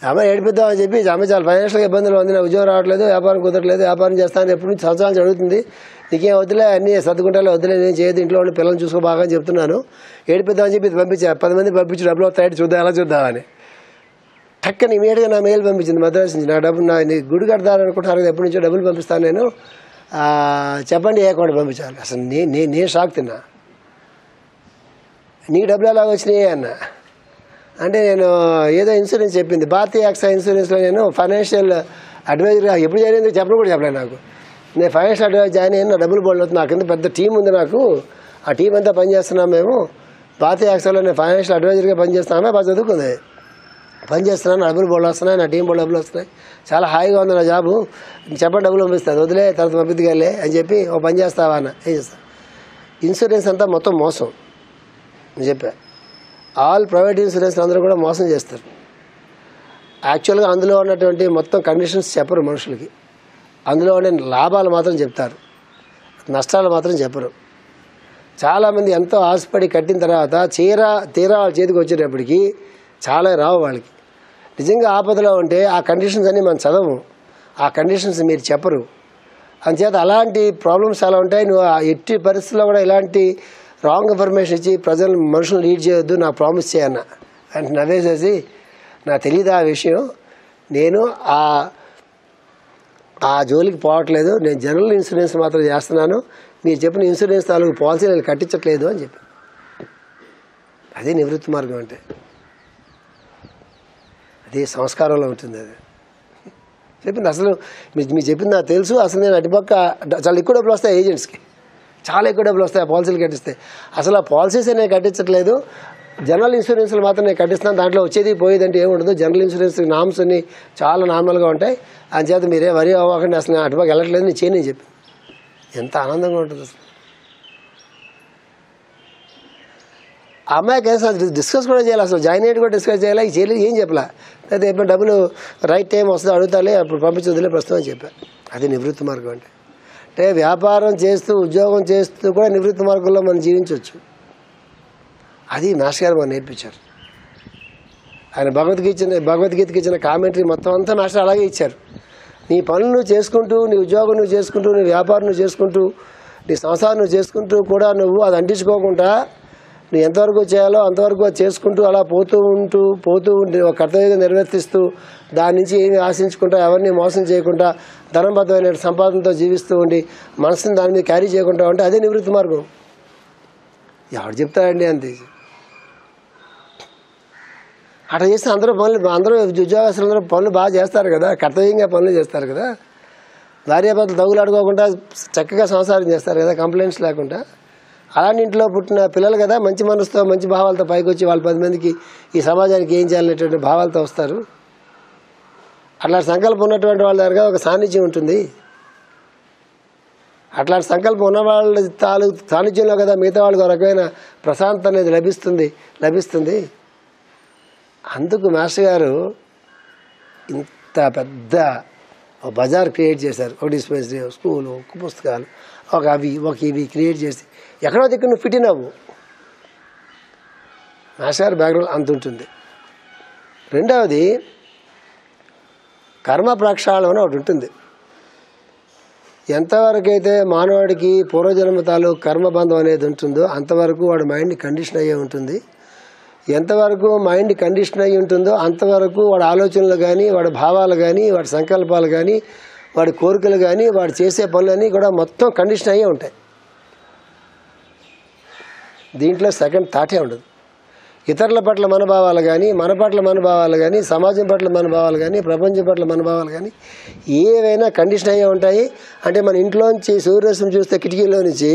అమ్మాయి ఏడిపిద్దామని చెప్పి అమ్మాయి చాలా ఫైనాన్షియల్గా ఇబ్బందులు ఉంది, నాకు ఉద్యోగం రావట్లేదు, వ్యాపారం కుదరట్లేదు, వ్యాపారం చేస్తాను ఎప్పటి నుంచి సంవత్సరాలు అడుగుతుంది, నీకేం వద్దులే అన్నీ సర్దుకుంటాలో వద్దులే, నేను చేయదు, ఇంట్లో ఉండి పిల్లల్ని చూసుకో బాగా అని చెప్తున్నాను, ఏడిపిద్దామని చెప్పి ఇది పంపించా. 10 మంది పంపించి డబ్బులు వస్తాయంటే చూద్దాం, ఎలా చూద్దామని టక్కని ఇమీడియట్గా నా మెయిల్ పంపించింది మద్రాసు నుంచి. నా డబ్బు నీ గుడి కడతారనుకుంటున్నారు కదా, ఎప్పటి నుంచో డబ్బులు పంపిస్తాను నేను, చెప్పండి ఏ అకౌంట్ పంపించాలి. అసలు నేను షాక్ తిన్నా. నీకు డబ్బులు ఎలాగ వచ్చినాయి అన్న అంటే, నేను ఏదో ఇన్సూరెన్స్ చెప్పింది, భారతీయ యాక్సా ఇన్సూరెన్స్లో నేను ఫైనాన్షియల్ అడ్వైజర్గా ఎప్పుడు జాయిన్ అయిందో చెప్పడం కూడా చెప్పలేదు నాకు. నేను ఫైనాన్షియల్ అడ్వైజర్ జాయిన్ అయిన నా డబ్బులు బోల్డ్ అవుతుంది. నా కింద పెద్ద టీం ఉంది నాకు. ఆ టీం అంతా పనిచేస్తున్నాం మేము. భారతీయ యాక్సెల్లో నేను ఫైనాన్షియల్ అడ్వైజర్గా పనిచేస్తున్నామే. బాగా చదువుకుంది, పనిచేస్తున్నాను, డబ్బులు బోల్డ్ వస్తున్నాయి, నా టీం బోల్డ్ డబ్బులు వస్తున్నాయి, చాలా హాయిగా ఉంది నా జాబు, చెప్పండి డబ్బులు పంపిస్తుంది, వదిలే తర్వాత పంపిద్దిగాలే అని చెప్పి ఓ పని చేస్తావా అన్న. ఏం చేస్తా? ఇన్సూరెన్స్ అంతా మొత్తం మోసం అని చెప్పా. ఆల్ ప్రైవేట్ ఇన్సూరెన్స్ అందరూ కూడా మోసం చేస్తారు. యాక్చువల్గా అందులో ఉన్నటువంటి మొత్తం కండిషన్స్ చెప్పరు మనుషులకి. అందులో ఉండే లాభాలు మాత్రం చెప్తారు, నష్టాలు మాత్రం చెప్పరు. చాలామంది ఎంతో ఆశపడి కట్టిన తర్వాత తీరా వాళ్ళ చేతికి వచ్చేటప్పటికి చాలా రావు వాళ్ళకి. నిజంగా ఆపదలో ఉంటే ఆ కండిషన్స్ అన్నీ మనం చదవము, ఆ కండిషన్స్ మీరు చెప్పరు. అందుచేత అలాంటి ప్రాబ్లమ్స్ చాలా ఉంటాయి. నువ్వు ఎట్టి పరిస్థితుల్లో కూడా ఇలాంటి రాంగ్ ఇన్ఫర్మేషన్ ఇచ్చి మనుషులు లీడ్ చేయొద్దు, నాకు ప్రామిస్ చేయన్న అంటే నవ్వేసేసి, నాకు తెలియదు ఆ విషయం, నేను ఆ జోలికి పోవట్లేదు, నేను జనరల్ ఇన్సూరెన్స్ మాత్రం చేస్తున్నాను, మీరు చెప్పిన ఇన్సూరెన్స్ తాలూకు పాలసీ నేను కట్టించట్లేదు అని చెప్పి. అదే నివృత్తి మార్గం అంటే, అది సంస్కారంలో ఉంటుంది. అది చెప్పింది అసలు మీరు చెప్పింది నాకు తెలుసు. అసలు నేను అటుపక్క చాలా ఎక్కువ డబ్బులు వస్తాయి ఏజెంట్స్కి, చాలా ఎక్కువ డబ్బులు వస్తాయి ఆ పాలసీలు కట్టిస్తే. అసలు ఆ పాలసీస్ నేను కట్టించట్లేదు, జనరల్ ఇన్సూరెన్స్లు మాత్రం నేను కట్టిస్తున్నాను, దాంట్లో వచ్చేది పోయేదంటే ఏముండదు, జనరల్ ఇన్సూరెన్స్ నామ్స్ అన్ని చాలా నార్మల్గా ఉంటాయి, అంచేత మీరే వరి అవ్వకండి, అసలు నేను అటుపక్క వెళ్ళట్లేదు నేను చేయని చెప్పి. ఎంత ఆనందంగా ఉంటుంది అసలు. ఆ అమ్మాయికి అసలు డిస్కస్ కూడా చేయాలి, అసలు జాయిన్ అయ్యి కూడా డిస్కస్ చేయాలి, చేయలేదు, ఏం చెప్పలే. అయితే ఎప్పుడు డబ్బులు రైట్ టైం వస్తుందో అడుగుతాలే, అప్పుడు పంపించదులే ప్రస్తుతం అని చెప్పాను. అది నివృత్తి మార్గం అంటే వ్యాపారం చేస్తూ ఉద్యోగం చేస్తూ కూడా నివృత్తి మార్గంలో మనం జీవించవచ్చు. అది మాస్టర్ గారు మనం నేర్పించారు. ఆయన భగవద్గీతకి ఇచ్చిన కామెంటరీ మొత్తం అంతా మాస్టర్ అలాగే ఇచ్చారు. నీ పనులు నువ్వు చేసుకుంటూ, నీ ఉద్యోగం నువ్వు చేసుకుంటూ, నీ వ్యాపారం నువ్వు చేసుకుంటూ, నీ సంసారం నువ్వు చేసుకుంటూ కూడా నువ్వు అది అంటించుకోకుండా నువ్వు ఎంతవరకు చేయాలో అంతవరకు అది చేసుకుంటూ అలా పోతూ ఉండి ఒక కర్తవ్యంగా నిర్వర్తిస్తూ దాని నుంచి ఏమి ఆశించుకుంటా, ఎవరిని మోసం చేయకుండా ధనబద్ధమైన సంపాదనతో జీవిస్తూ ఉండి మనసుని దాని మీద క్యారీ చేయకుండా ఉంటే అదే నివృత్తి మార్గం. ఎవడు చెప్తాడండి అంతే. అట్లా చేస్తే అందరూ ఉద్యోగస్తులందరూ పనులు బాగా చేస్తారు కదా, కర్తవ్యంగా పనులు చేస్తారు కదా, భార్యాభర్తలు తగులాడుకోకుండా చక్కగా సంసారం చేస్తారు కదా, కంప్లైంట్స్ లేకుండా. అలాంటి ఇంట్లో పుట్టిన పిల్లలు కదా, మంచి మనసుతో మంచి భావాలతో పైకి వచ్చి వాళ్ళు 10 మందికి ఈ సమాజానికి ఏం చేయాలనేటువంటి భావాలతో వస్తారు. అట్లాంటి సంకల్పం ఉన్నటువంటి వాళ్ళ దగ్గర ఒక సాన్నిధ్యం ఉంటుంది. అట్లాంటి సంకల్పం ఉన్న వాళ్ళ సాన్నిధ్యంలో కదా మిగతా వాళ్ళకి ఒక రకమైన ప్రశాంతత అనేది లభిస్తుంది. అందుకు మాస్టర్ గారు ఇంత పెద్ద బజార్ క్రియేట్ చేశారు. ఒక డిస్పెన్సరీ, స్కూలు, ఒక పుస్తకాలు, ఒక ఇవి క్రియేట్ చేసి ఎక్కడో దగ్గర నువ్వు ఫిట్ అవ్వు. మాస్టర్ గారి బ్యాక్గ్రౌండ్ అంత ఉంటుంది. రెండవది కర్మ ప్రక్షాళన అని ఒకటి ఉంటుంది. ఎంతవరకైతే మానవుడికి పూర్వజన్మ తాలూకు కర్మబంధం అనేది ఉంటుందో అంతవరకు వాడి మైండ్ కండిషన్ అయ్యే ఉంటుంది. ఎంతవరకు మైండ్ కండిషన్ అయ్యి ఉంటుందో అంతవరకు వాడి ఆలోచనలు కానీ, వాడి భావాలు కానీ, వాడి సంకల్పాలు కానీ, వాడి కోరికలు కానీ, వాడు చేసే పనులన్నీ కూడా మొత్తం కండిషన్ అయ్యే ఉంటాయి. దీంట్లో సెకండ్ థాటే ఉండదు. ఇతరుల పట్ల మనోభావాలు కానీ, మన పట్ల మనోభావాలు కానీ, సమాజం పట్ల మనోభావాలు కానీ, ప్రపంచం పట్ల మనోభావాలు కానీ ఏవైనా కండిషన్ అయ్యే ఉంటాయి. అంటే మన ఇంట్లోంచి సూర్యరశ్మి చూస్తే కిటికీలో నుంచి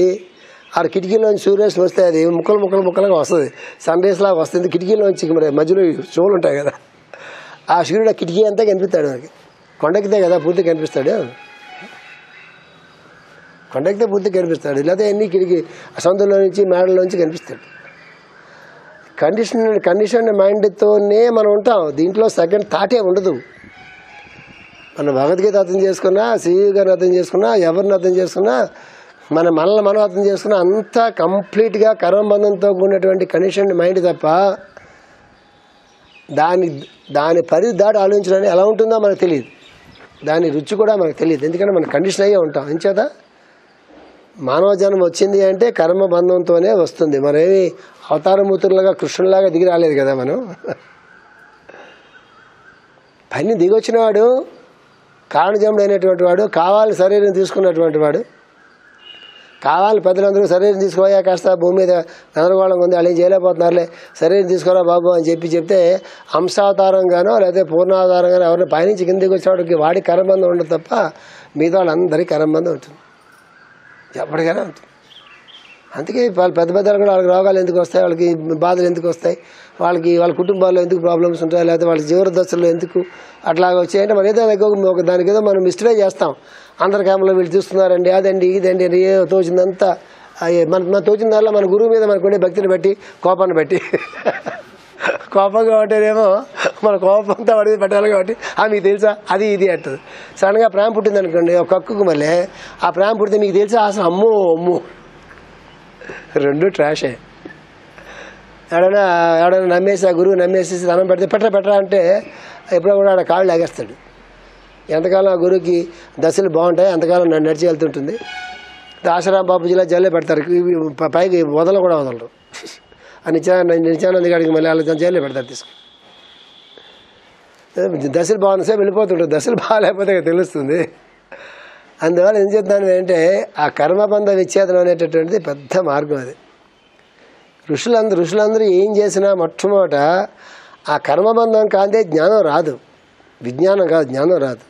ఆ కిటికీలోంచి సూర్యరశ్మి వస్తే అది ముక్కలుగా వస్తుంది, సన్ రేస్ లాగా వస్తుంది. కిటికీలోంచి మరి మధ్యలో షోలు ఉంటాయి కదా, ఆ సూర్యుడు ఆ కిటికీ అంతా కనిపిస్తాడు మనకి. కొండెక్కితే కదా పూర్తిగా కనిపిస్తాడు, కొండెక్కితే పూర్తిగా కనిపిస్తాడు. లేకపోతే ఎన్ని కిటికీ సొంతలో నుంచి మేడలోంచి కనిపిస్తాడు. కండిషన్ మైండ్తోనే మనం ఉంటాం. దీంట్లో సెకండ్ థాటే ఉండదు. మనం భగవద్గీత అర్థం చేసుకున్నా, శ్రీజీ గారిని అర్థం చేసుకున్నా, ఎవరిని అర్థం చేసుకున్నా, మనల్ని మనం అర్థం చేసుకున్నా అంతా కంప్లీట్గా కర్మబంధంతో కూడినటువంటి కండిషన్ మైండ్ తప్ప దాని పరిధి దాటి ఆలోచించడానికి ఎలా ఉంటుందో మనకు తెలియదు, దాని రుచి కూడా మనకు తెలియదు. ఎందుకంటే మనం కండిషన్ అయ్యే ఉంటాం. ఎంచేత మానవ జన్మ వచ్చింది అంటే కర్మబంధంతోనే వస్తుంది. మనమేమి అవతారమూర్తులుగా కృష్ణులాగా దిగి రాలేదు కదా. మనం పైన దిగొచ్చిన వాడు, కారణజన్ముడు అయినటువంటి వాడు, కావాలి శరీరం తీసుకున్నటువంటి వాడు, కావాలి పెద్దలందరూ శరీరం తీసుకోయా కాస్త భూమి మీద గందరగోళంగా ఉంది, వాళ్ళు ఏం చేయలేకపోతున్నారులే, శరీరం తీసుకోరా బాబు అని చెప్తే అంశావతారంగానో లేకపోతే పూర్ణావతారంగానో ఎవరిని పైనుంచి కిందకి వచ్చేవాడికి వాడి కర్మబంధం ఉండదు తప్ప మిగతా వాళ్ళందరికీ కర్మబంధం ఉంటుంది, ఎప్పటికైనా ఉంటుంది. అందుకే వాళ్ళు పెద్ద పెద్దలు కూడా వాళ్ళకి రోగాలు ఎందుకు వస్తాయి, వాళ్ళకి బాధలు ఎందుకు వస్తాయి, వాళ్ళ కుటుంబాల్లో ఎందుకు ప్రాబ్లమ్స్ ఉంటాయి, లేకపోతే వాళ్ళ జీవన దశల్లో ఎందుకు అట్లాగా వచ్చాయంటే మనం ఏదో ఒక దానికి ఏదో మనం మిస్టరే చేస్తాం. అందరి క్యామ్లో వీళ్ళు చూస్తున్నారండి, అదండి ఇదండి అని ఏ తోచిందంతా మన తోచిందల్లా మన గురువు మీద మనకు ఉండే భక్తిని బట్టి కోపాన్ని బట్టి కోపంగా ఉంటేనేమో మన కోపంతో వాడి పెట్టాలి కాబట్టి మీకు తెలుసా అది ఇది అంటుంది. సడన్గా ప్రేమ పుట్టింది అనుకోండి ఒక కక్కుకు, మళ్ళీ ఆ ప్రేమ పుట్టితే మీకు తెలుసా అసలు అమ్మో రెండు ట్రాషే. ఎవడైనా నమ్మేసి ఆ గురువు నమ్మేసేసి ధనం పెడితే పెట్టరా అంటే ఎప్పుడో కూడా ఆడ కాళ్ళు లాగేస్తాడు. ఎంతకాలం ఆ గురువుకి దశలు బాగుంటాయి అంతకాలం నన్ను నడిచి వెళ్తుంటుంది. ఆశ్రామ బాపూజీలా జల్లే పెడతారు, పైకి వదలరు. ఆ నిత్యానంద గారికి మళ్ళీ వాళ్ళ జైల్లో పెడతారు తీసుకుని. దశలు బాగున్న సేపు వెళ్ళిపోతుంటారు, దశలు బాగాలేకపోతే తెలుస్తుంది. అందువల్ల ఏం చెప్తాను అంటే ఆ కర్మబంధ విచ్ఛేదనం అనేటటువంటిది పెద్ద మార్గం. అది ఋషులందరూ ఏం చేసినా మొట్టమొదట ఆ కర్మబంధం కాదే జ్ఞానం రాదు, విజ్ఞానం కాదు జ్ఞానం రాదు.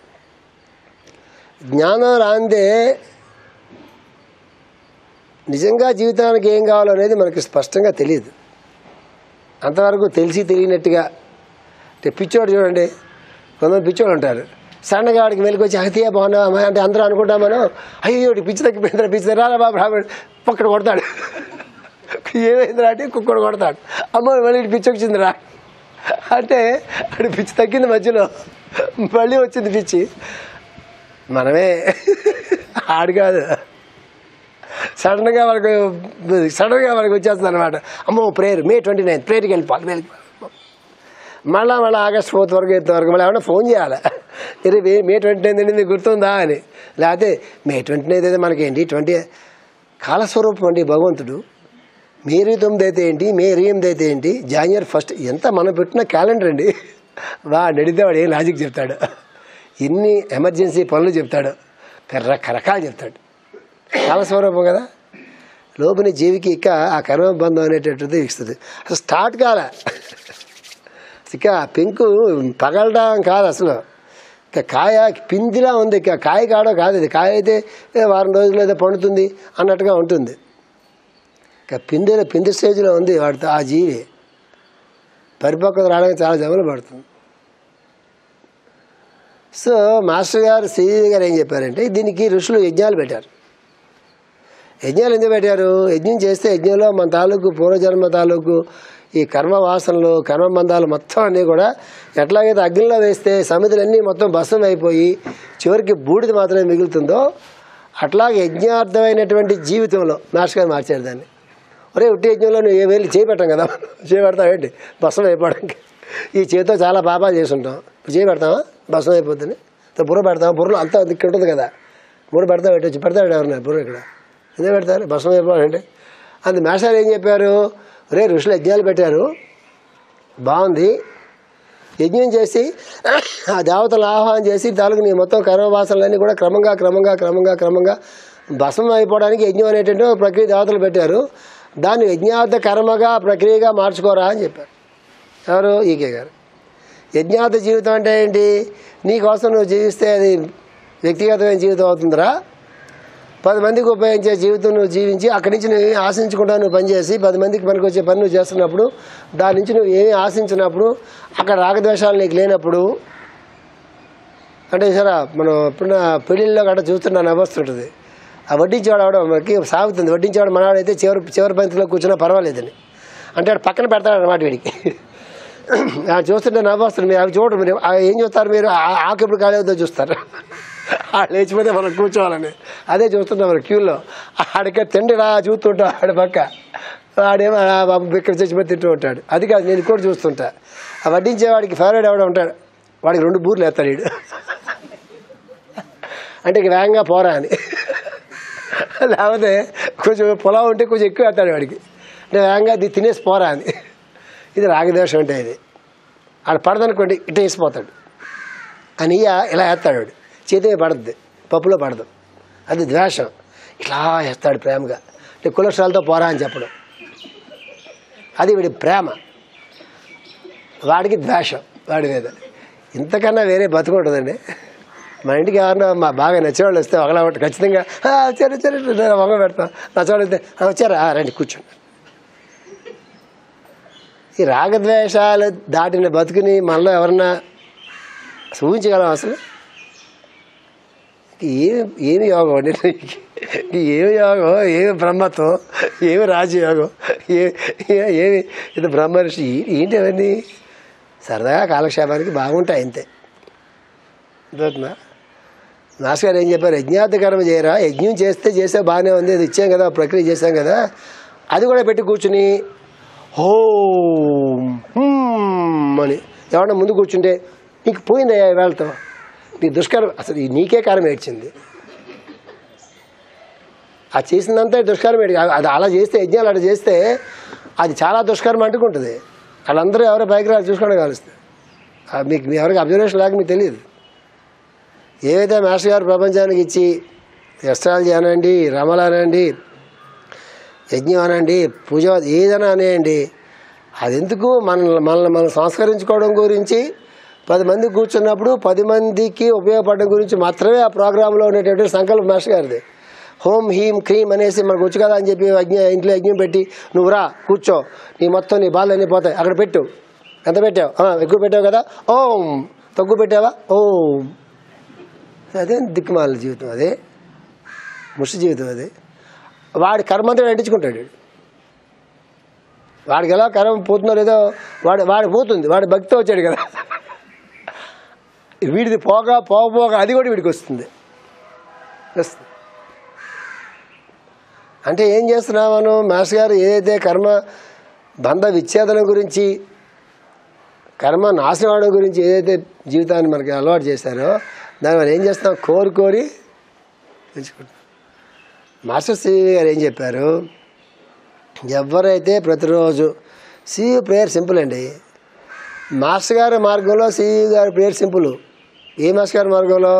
జ్ఞానం రాందే నిజంగా జీవితానికి ఏం కావాలో అనేది మనకి స్పష్టంగా తెలియదు. అంతవరకు తెలిసి తెలియనట్టుగా అంటే పిచ్చోడు చూడండి, కొంతమంది పిచ్చోడు ఉంటారు. సన్నగా వాడికి మెలికి వచ్చి అతియా బాగున్నావా అంటే అందరూ అనుకుంటామను, అయ్యో పిచ్చి తగ్గిపోయిందిరా, పిచ్చి రాలా బాబు రాబడి పక్కన కొడతాడు. ఏమైందిరా అంటే కుక్కడు కొడతాడు. అమ్మ మళ్ళీ పిచ్చి వచ్చిందిరా అంటే అటు పిచ్చి తగ్గింది, మధ్యలో మళ్ళీ వచ్చింది పిచ్చి. మనమే ఆడు కాదు, సడన్గా వాళ్ళకి వచ్చేస్తుంది అనమాట. అమ్మో ప్రేయర్ May 29 ప్రేయర్కి వెళ్ళిపోవాలి, మళ్ళీ August 4th వరకు 8th వరకు మళ్ళీ ఏమన్నా ఫోన్ చేయాలి, May 29 మీకు గుర్తుందా అని. లేకపోతే May 29 అయితే మనకేంటి 20 కాలస్వరూపం అండి భగవంతుడు. May 9 అయితే ఏంటి, May 8 అయితే ఏంటి, January 1st ఎంత మనం పెట్టిన క్యాలెండర్ అండి. వాడు అడిగితే వాడు ఏం లాజిక్ చెప్తాడు, ఎన్ని ఎమర్జెన్సీ పనులు చెప్తాడు, రకరకాలు చెప్తాడు. కాలస్వరూపం కదా. లోపుని జీవికి ఇక ఆ కర్మబంధం అనేటటువంటిది ఇస్తుంది. అసలు స్టార్ట్ కాలే, ఇక పెంకు పగలడం కాదు అసలు. ఇక కాయ పిందిలా ఉంది, ఇక కాయ కాడో కాదు. ఇది కాయ అయితే వారం రోజులు ఏదో పండుతుంది అన్నట్టుగా ఉంటుంది. ఇక పిండి స్టేజ్లో ఉంది వాడితో ఆ జీవి. పరిపక్వత రావడానికి చాలా జమలు పడుతుంది. సో మాస్టర్ గారు శ్రీజీ గారు ఏం చెప్పారంటే దీనికి ఋషులు యజ్ఞాలు పెట్టారు. యజ్ఞాలు ఎందుకు పెట్టారు, యజ్ఞం చేస్తే యజ్ఞంలో మన తాలూకు పూర్వజన్మ తాలూకు ఈ కర్మ వాసనలు కర్మబంధాలు మొత్తం అన్నీ కూడా ఎట్లాగైతే అగ్నిలో వేస్తే సమితులన్నీ మొత్తం భస్మం అయిపోయి చివరికి బూడిద మాత్రమే మిగులుతుందో అట్లాగే యజ్ఞార్థమైనటువంటి జీవితంలో మాస్టర్ గారు మార్చారు దాన్ని. ఒరే ఉట్టి యజ్ఞంలో నువ్వు వెళ్ళి చేపెట్టాం కదా, చేపెడతావేంటి భస్మం అయిపోవడానికి. ఈ చేతితో చాలా పాపాలు చేసుంటాం, ఇప్పుడు చేపెడతామా భస్మం అయిపోతుంది. బుర్ర పెడతామా, బుర్రలో అంతా ఇక్కడ ఉంటుంది కదా, బుర్ర పెడతాడు ఎవరన్నా బుర్ర ఇక్కడ ఎందుకు పెడతారు భస్మం అయిపోవాలంటే. అందు మాస్టర్ ఏం చెప్పారు, రే ఋషులు యజ్ఞాలు పెట్టారు బాగుంది, యజ్ఞం చేసి ఆ దేవతలు ఆహ్వానం చేసి తాలూకు నీ మొత్తం కర్మవాసనలన్నీ కూడా క్రమంగా భస్మం అయిపోవడానికి యజ్ఞం అనేటువంటి ప్రక్రియ దేవతలు పెట్టారు. దాన్ని యజ్ఞార్థ కర్మగా ప్రక్రియగా మార్చుకోరా అని చెప్పారు. ఎవరు, ఈకే గారు. యజ్ఞార్థ జీవితం అంటే ఏంటి, నీకోసం నువ్వు జీవిస్తే అది వ్యక్తిగతమైన జీవితం అవుతుందిరా. 10 మందికి ఉపయోగించే జీవితం నువ్వు జీవించి అక్కడి నుంచి నువ్వు ఏమి ఆశించకుండా నువ్వు పనిచేసి 10 మందికి పనికి వచ్చే పని నువ్వు చేస్తున్నప్పుడు దాని నుంచి నువ్వు ఏమీ ఆశించినప్పుడు అక్కడ రాగద్వేషాలు నీకు లేనప్పుడు అంటే సరే మనం ఎప్పుడున్న పెళ్ళిళ్ళలో గట్రా చూస్తున్నా నవ్వొస్తుంటుంది. ఆ వడ్డించేవాడు అవడం మనకి సాగుతుంది. వడ్డించేవాడు మనవాడైతే చివరి పంక్తిలో కూర్చున్నా పర్వాలేదని అంటే వాడు పక్కన పెడతాడు అన్నమాట వీడికి. చూస్తుంటే నవ్వొస్తుంది. మీరు అవి చూడరు, మీరు ఏం చూస్తారు, మీరు ఆకు ఎప్పుడు ఖాళీ అవుతుందో చూస్తారు. లేచిపోతే మనం కూర్చోవాలని అదే చూస్తుంటాం మనం క్యూలో. ఆడికి తిండి రా చూస్తుంటాం, ఆడి పక్క వాడేమో బాబు ఇక్కడ చచ్చిపోయి తింటూ ఉంటాడు. అది కాదు నేను కూడా చూస్తుంటా. ఆ వడ్డించేవాడికి ఫేవరెట్ ఎవడ ఉంటాడు, వాడికి 2 బూర్లు వేస్తాడు వీడు, అంటే ఇక వేగంగా పోరా అని. లేకపోతే కొంచెం పొలం ఉంటే కొంచెం ఎక్కువ వేస్తాడు వాడికి, అంటే వేగంగా అది తినేసి పోరా అని. ఇది రాగద్వేషం అంటే ఇది. ఆడ పడదనుకోండి ఇట్ట వేసిపోతాడు అని ఇలా వేస్తాడు వాడు, చేతి పడద్ది, పప్పులో పడదు, అది ద్వేషం. ఇట్లా వేస్తాడు ప్రేమగా. అంటే కొలెస్ట్రాల్తో పోరా అని చెప్పడం, అది వీడి ప్రేమ. వాడికి ద్వేషం వాడి మీద. ఇంతకన్నా వేరే బతుకుంటుందండి. మన ఇంటికి ఎవరన్నా బాగా నచ్చేవాళ్ళు వస్తే ఒకలా ఖచ్చితంగా వచ్చారు వచ్చారు మొగ పెడతాం. నచ్చేవాళ్ళు వస్తే వచ్చారా రండి కూర్చోండి. ఈ రాగద్వేషాలు దాటిన బతుకుని మనలో ఎవరన్నా ఊహించగలం అసలు? ఏమి యోగం అండి, ఏమి యోగం, ఏమి బ్రహ్మత్వం, ఏమి రాజయోగం, ఏమి ఇది బ్రహ్మర్షి, ఏంటి అవన్నీ? సరదాగా కాలక్షేపానికి బాగుంటాయి అంతే. అర్థమవుతుందా? మాస్టర్ గారు ఏం చెప్పారు? యజ్ఞార్థ కర్మ చేయరా, యజ్ఞం చేస్తే బాగానే ఉంది, అది ఇచ్చాం కదా, ప్రక్రియ చేశాం కదా, అది కూడా పెట్టి కూర్చుని ఓం అని ఎవరన్నా ముందు కూర్చుంటే నీకు పోయిందయ్యా వేళతో, నీ దుష్కర్మ అసలు నీకే కర్మ ఏడ్చింది. అది చేసిందంతా దుష్కర్మ ఏడి. అది అలా చేస్తే, యజ్ఞాలు అలా చేస్తే అది చాలా దుష్కర్మ అంటుకుంటుంది. వాళ్ళందరూ ఎవరో పైకి రాలి చూసుకోవడం కలుస్తుంది. మీకు ఎవరికి అబ్జర్వేషన్ లేక మీకు తెలియదు. ఏవైతే మాస్టర్ గారు ప్రపంచానికి ఇచ్చి ఎస్ట్రాలజీ అనండి, రమల అనండి, యజ్ఞం అనండి, పూజ ఏదైనా అనేయండి, అది ఎందుకు మనం సంస్కరించుకోవడం గురించి 10 మంది కూర్చున్నప్పుడు 10 మందికి ఉపయోగపడడం గురించి మాత్రమే ఆ ప్రోగ్రాంలో ఉండేటటువంటి సంకల్పం మాస్టర్ గారిది. హోమ్ హీమ్ క్రీమ్ అనేసి మనకు వచ్చు కదా అని చెప్పి ఇంట్లో యజ్ఞం పెట్టి నువ్వు రా కూర్చో, నీ మొత్తం నీ బాధలు అన్నీ పోతాయి, అక్కడ పెట్టు. ఎంత పెట్టావు? ఎక్కువ పెట్టావు కదా, ఓం. తక్కువ పెట్టావా, ఓం. అదే దిక్కుమాల జీవితం, అదే ముష్టి జీవితం. అది వాడి కర్మంతా అంటించుకుంటాడు. వాడికి ఎలా కర్మ పోతుందో లేదో వాడికి పోతుంది, వాడి భక్తితో వచ్చాడు కదా. వీడిది పోగా అది కూడా వీడికి వస్తుంది. అంటే ఏం చేస్తున్నాం మనం? మాస్టర్ గారు ఏదైతే కర్మ బంధ విచ్ఛేదనం గురించి, కర్మ నాశనం అవడం గురించి ఏదైతే జీవితాన్ని మనకి అలవాటు చేశారో, దాన్ని మనం ఏం చేస్తున్నాం? కోరి పెంచుకుంటాం. మాస్టర్ సివి గారు ఏం చెప్పారు? ఎవరైతే ప్రతిరోజు సివి ప్రేయర్ సింపుల్ అండి. మాస్టర్ గారి మార్గంలో సివి గారి ప్రేయర్ సింపుల్. ఏ మాస్టర్ గారి మార్గంలో?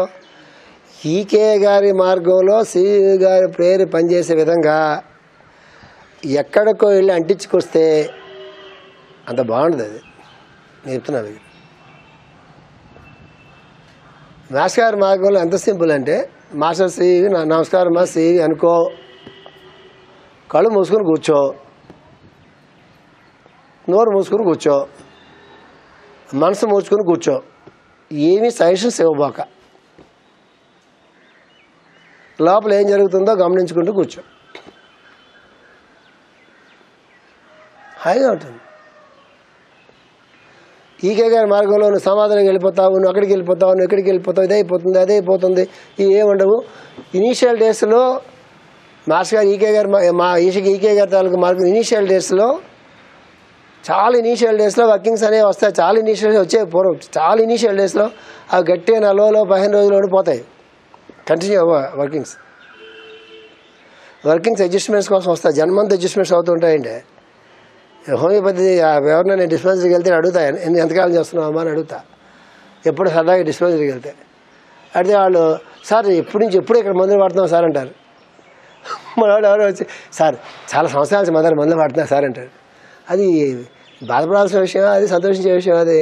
ఈకే గారి మార్గంలో సివి గారి ప్రేయర్ పనిచేసే విధంగా ఎక్కడికో వెళ్ళి అంటించుకొస్తే అంత బాగుంటుంది. అది నేను చెప్తున్నాను. మాస్టర్ గారి మార్గంలో ఎంత సింపుల్ అంటే, మాస్టర్ సివి నమస్కారం మా సివి అనుకో, కళ్ళు మూసుకొని కూర్చో, నోరు మూసుకొని కూర్చో, మనసు మూసుకొని కూర్చో, ఏమీ సజెషన్స్ ఇవ్వబోక, లోపల ఏం జరుగుతుందో గమనించుకుంటూ కూర్చో. హాయిగా ఉంటుంది. ఈకే గారి మార్గంలో నువ్వు సమాధానం వెళ్ళిపోతావు, నువ్వు అక్కడికి వెళ్ళిపోతావు, నువ్వు ఎక్కడికి వెళ్ళిపోతావు, ఇదే అయిపోతుంది ఇవి ఏముండవు. ఇనీషియల్ డేస్లో మాస్టర్ గారు ఈకే గారి తాలూకు మార్గం ఇనీషియల్ డేస్లో, చాలా ఇనీషియల్ డేస్లో వర్కింగ్స్ అనేవి వస్తాయి. చాలా ఇనీషియల్ వచ్చే పూర్వం చాలా ఇనీషియల్ డేస్లో అవి గట్టిగా 40 15 రోజులు ఉండిపోతాయి. కంటిన్యూ వర్కింగ్స్ అడ్జస్ట్మెంట్స్ కోసం వస్తాయి. జన్మంతా అడ్జస్ట్మెంట్స్ అవుతూ ఉంటాయండి. హోమియోపతి ఎవరన్నా నేను డిస్పెన్సరీకి వెళ్తే అడుగుతా, ఎంతకాలం చేస్తున్నావమ్మా అని అడుగుతా. ఎప్పుడు సరదాగా డిస్పెన్సరీకి వెళ్తే అడిగితే వాళ్ళు, సార్ ఎప్పుడు ఇక్కడ మందులు వాడుతున్నాం సార్ అంటారు. మనవాడు ఎవరో వచ్చి, సార్ చాలా సంవత్సరాల నుంచి మందులు వాడుతున్నా సార్ అంటారు. అది బాధపడాల్సిన విషయం, అది సంతోషించే విషయం. అది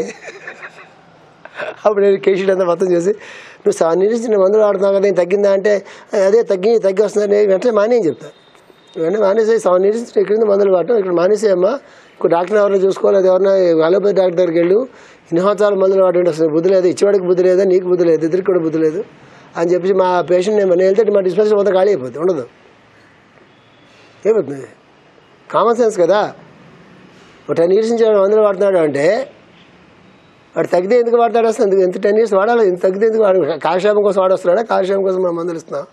అప్పుడు నేను కేసీడ్ అంతా మొత్తం చేసి, నువ్వు నిర్ణయించిన మందులు వాడుతున్నావు కదా, నేను తగ్గిందా అంటే, అదే తగ్గి వస్తుందని వెంటనే మానేని చెప్తాను. వెంటనే మానేసి నిర్ణయించిన ఇక్కడ మందులు వాడటం, ఇక్కడ మానేసేయమ్మా, ఇప్పుడు డాక్టర్ ఎవరైనా చూసుకోలేదు, ఎవరైనా అలోపతి డాక్టర్ దగ్గరికి వెళ్ళు, ఇన్ని సంవత్సరాలు మందులు వాడండి, అసలు బుద్ధి లేదు, ఇచ్చేవాడికి బుద్ధి లేదా, నీకు బుద్ధి లేదు, ఇద్దరికి కూడా బుద్ధి లేదు అని చెప్పేసి మా పేషెంట్ నేను వెళ్తే మా డిస్పెన్సరీ మొత్తం ఖాళీ అయిపోతుంది, ఉండదు. ఏమవుతుంది? కామన్ సెన్స్ కదా. ఒక 10 years నుంచి మందులు వాడుతున్నాడు అంటే వాడు తగ్గితే ఎందుకు వాడతాడు? అసలు ఎంత 10 years వాడాలి, ఇంత తగ్గితే ఎందుకు వాడు? కాలక్షేపం కోసం వాడొస్తున్నాడా? కాలక్షేపం కోసం మనం మందులు ఇస్తున్నాం.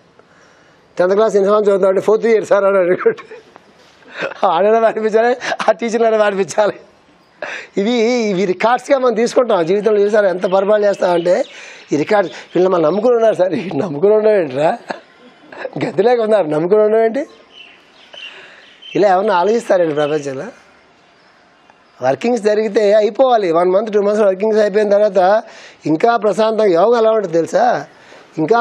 10th class ఎన్ని సంవత్సరం చదువుతాం అంటే 4th year సార్ అని అడుగుతాడు. ఆడైనా వాడిపించాలి, ఆ టీచర్లైనా వాడిపించాలి. ఇవి రికార్డ్స్గా మనం తీసుకుంటాం జీవితంలో. చూసారు ఎంత పొరపాటు చేస్తామంటే, ఈ రికార్డ్స్ వీళ్ళు మనం నమ్ముకుని ఉన్నారు సార్. నమ్ముకుని ఉండవేంటిరా, గదిలేక ఉన్నారు, నమ్ముకుని ఉండవేంటి? ఇలా ఏమన్నా ఆలోచిస్తారండి ప్రపంచంలో? వర్కింగ్స్ జరిగితే అయిపోవాలి. 1 month 2 months వర్కింగ్స్ అయిపోయిన తర్వాత ఇంకా ప్రశాంతంగా యోగా ఎలా ఉంటుంది తెలుసా? ఇంకా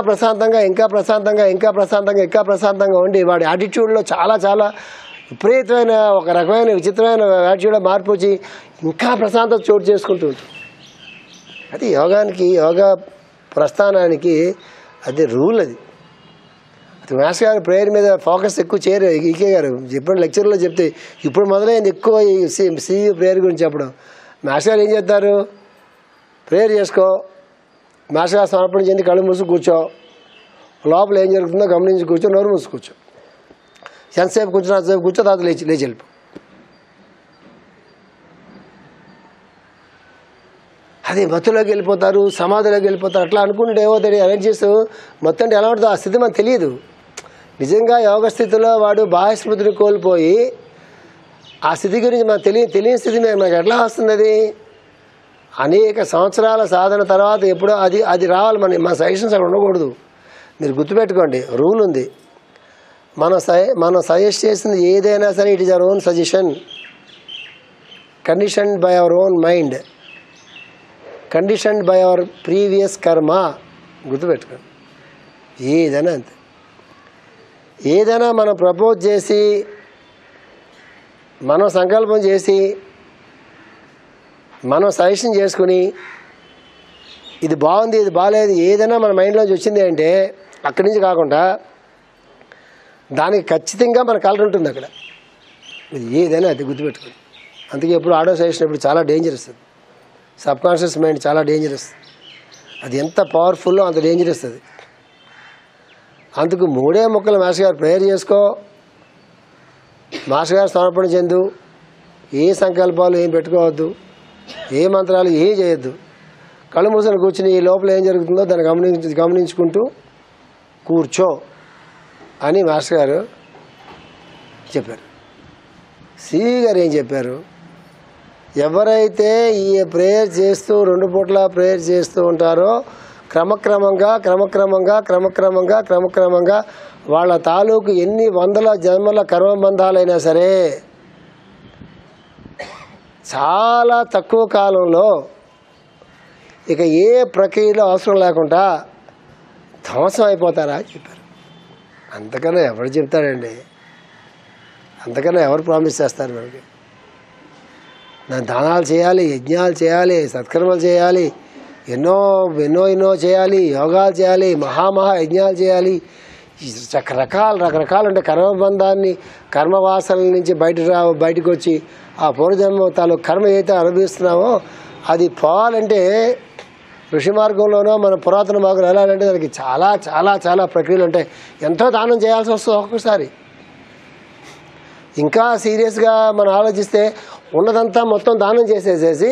ప్రశాంతంగా ఉండి వాడి యాటిట్యూడ్లో చాలా విపరీతమైన ఒక రకమైన విచిత్రమైన యాటిట్యూడ్లో మార్పు వచ్చి ఇంకా ప్రశాంతత చోటు చేసుకుంటూ ఉంటుంది. అది యోగా ప్రస్థానానికి అది రూల్. అది మాస్టర్ గారు ప్రేయర్ మీద ఫోకస్ ఎక్కువ చేయరు. ఈకే గారు చెప్పిన లెక్చర్లో చెప్తే ఇప్పుడు మొదలైంది ఎక్కువ సివి ప్రేయర్ గురించి చెప్పడం. మాస్టర్ గారు ఏం చేస్తారు, ప్రేయర్ చేసుకో, మాస్టర్ గారు సమర్పణ చెంది కళ్ళు మూసి కూర్చో, లోపల ఏం జరుగుతుందో గమనించి కూర్చో, నోరు మూసి కూర్చో, ఎంతసేపు కూర్చున్నా అంతసేపు కూర్చో, తర్వాత లేచి వెళ్ళిపో. అది మత్తులోకి వెళ్ళిపోతారు, సమాధిలోకి వెళ్ళిపోతారు. అట్లా అనుకుంటే ఏమవుతాడు, ఎనర్జీస్ మొత్తం అంటే ఎలా ఉంటుందో ఆ స్థితి మనకు తెలియదు. నిజంగా యోగ స్థితిలో వాడు బాహ్య స్మృతిని కోల్పోయి ఆ స్థితి గురించి మనకు తెలియని స్థితి మనకు ఎట్లా వస్తుంది? అది అనేక సంవత్సరాల సాధన తర్వాత ఎప్పుడో అది రావాలి. మన సజెషన్స్ అక్కడ ఉండకూడదు. మీరు గుర్తుపెట్టుకోండి, రూల్ ఉంది. మనం సజెస్ట్ చేసింది ఏదైనా సరే it is our own suggestion, conditioned by our own mind, conditioned by our previous కర్మ. గుర్తుపెట్టుకోండి, ఏదైనా అంతే. ఏదైనా మనం ప్రపోజ్ చేసి మనం సంకల్పం చేసి మనం సజెషన్ చేసుకుని ఇది బాగుంది ఇది బాగాలేదు ఏదైనా మన మైండ్లోంచి వచ్చింది అంటే అక్కడి నుంచి కాకుండా దానికి ఖచ్చితంగా మన కలర్ ఉంటుంది అక్కడ. ఇది ఏదైనా అది గుర్తుపెట్టుకోండి. అందుకే ఎప్పుడు ఆడో సజెషన్ ఇప్పుడు చాలా డేంజరస్. అది సబ్కాన్షియస్ మైండ్ చాలా డేంజరస్. అది ఎంత పవర్ఫుల్లో అంత డేంజరస్. అది అందుకు 3 ముక్కలు మాస్టర్ గారు ప్రేయర్ చేసుకో, మాస్టర్ గారు సమర్పణ చెందు, ఏ సంకల్పాలు ఏం పెట్టుకోవద్దు, ఏ మంత్రాలు ఏం చేయొద్దు, కళ్ళు మూసుకొని కూర్చుని ఈ లోపల ఏం జరుగుతుందో దాన్ని గమనించుకుంటూ కూర్చో అని మాస్టర్ గారు చెప్పారు. సివి గారు ఏం చెప్పారు, ఎవరైతే ఈ ప్రేయర్ చేస్తూ 2 పూట్ల ప్రేయర్ చేస్తూ ఉంటారో క్రమక్రమంగా వాళ్ళ తాలూకు ఎన్ని వందల జన్మల కర్మబంధాలైనా సరే చాలా తక్కువ కాలంలో ఇక ఏ ప్రక్రియలో అవసరం లేకుండా ధ్వంసం అయిపోతారా అని చెప్పారు. అంతకన్నా ఎవరు చెప్తాడండి, అంతకన్నా ఎవరు ప్రామిస్ చేస్తారు మనకి? దానాలు చేయాలి, యజ్ఞాలు చేయాలి, సత్కర్మలు చేయాలి, ఎన్నో చేయాలి, యోగాలు చేయాలి, మహా యజ్ఞాలు చేయాలి, రకరకాలు అంటే కర్మబంధాన్ని కర్మవాసనల నుంచి బయటకు వచ్చి ఆ పూర్వజన్మ తాలూకు కర్మ ఏదైతే అనుభవిస్తున్నామో అది పోవాలంటే ఋషి మార్గంలోనో మన పురాతన మార్గంలో వెళ్ళాలంటే దానికి చాలా చాలా చాలా ప్రక్రియలు ఉంటాయి. ఎంతో దానం చేయాల్సి వస్తుంది ఒక్కొక్కసారి. ఇంకా సీరియస్గా మనం ఆలోచిస్తే ఉన్నదంతా మొత్తం దానం చేసేసేసి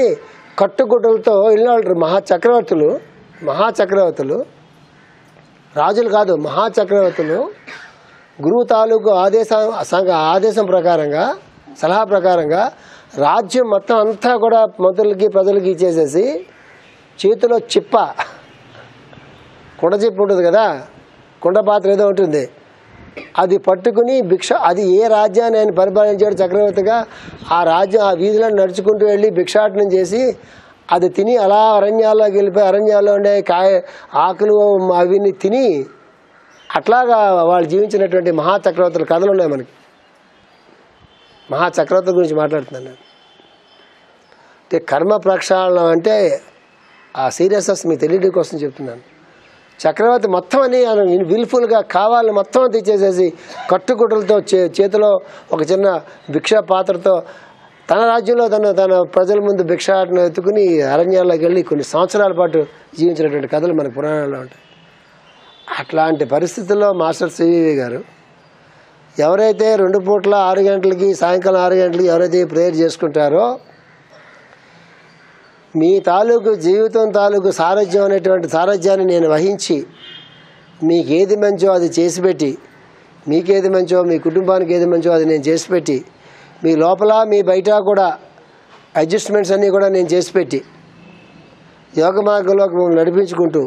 కట్టుగుడ్డలతో వెళ్ళిన మహాచక్రవర్తులు రాజులు కాదు, మహాచక్రవర్తులు గురువు తాలూకు ఆదేశం ప్రకారంగా సలహా ప్రకారంగా రాజ్యం మొత్తం అంతా కూడా మంత్రులకి ప్రజలకి ఇచ్చేసేసి చేతిలో కుండ చిప్ప ఉంటుంది కదా, కుండ పాత్ర ఏదో ఉంటుంది, అది పట్టుకుని అది ఏ రాజ్యాన్ని ఆయన పరిపాలించాడు చక్రవర్తిగా ఆ రాజ్యం ఆ వీధిలో నడుచుకుంటూ వెళ్ళి భిక్షాటనం చేసి అది తిని అలా అరణ్యాల్లోకి వెళ్ళిపోయి అరణ్యాల్లో ఉండే ఆకులు అవిని తిని అట్లాగా వాళ్ళు జీవించినటువంటి మహాచక్రవర్తుల కథలు ఉన్నాయి మనకి. మహాచక్రవర్తుల గురించి మాట్లాడుతున్నాను నేను. అంటే కర్మ ప్రక్షాళనం అంటే ఆ సీరియస్నెస్ మీకు తెలియడం కోసం చెప్తున్నాను. చక్రవర్తి మొత్తం అని విల్ఫుల్గా కావాలని మొత్తం తెచ్చేసేసి కట్టుకుట్టలతో చేతిలో ఒక చిన్న భిక్షా పాత్రతో తన రాజ్యంలో తన ప్రజల ముందు భిక్షాటన ఎత్తుకుని అరణ్యాల్లోకి వెళ్ళి కొన్ని సంవత్సరాల పాటు జీవించినటువంటి కథలు మనకు పురాణాల్లో ఉంటాయి. అట్లాంటి పరిస్థితుల్లో మాస్టర్ సివి గారు ఎవరైతే 2 పూట్ల 6 గంటలకి సాయంకాలం 6 గంటలకి ఎవరైతే ప్రేయర్ చేసుకుంటారో మీ తాలూకు జీవితం తాలూకు సారథ్యాన్ని నేను వహించి మీకేది మంచో అది చేసి పెట్టి, మీకేది మంచో మీ కుటుంబానికి ఏది మంచో అది నేను చేసి పెట్టి, మీ లోపల మీ బయట కూడా అడ్జస్ట్మెంట్స్ అన్నీ కూడా నేను చేసి పెట్టి యోగ మార్గంలోకి మిమ్మల్ని నడిపించుకుంటూ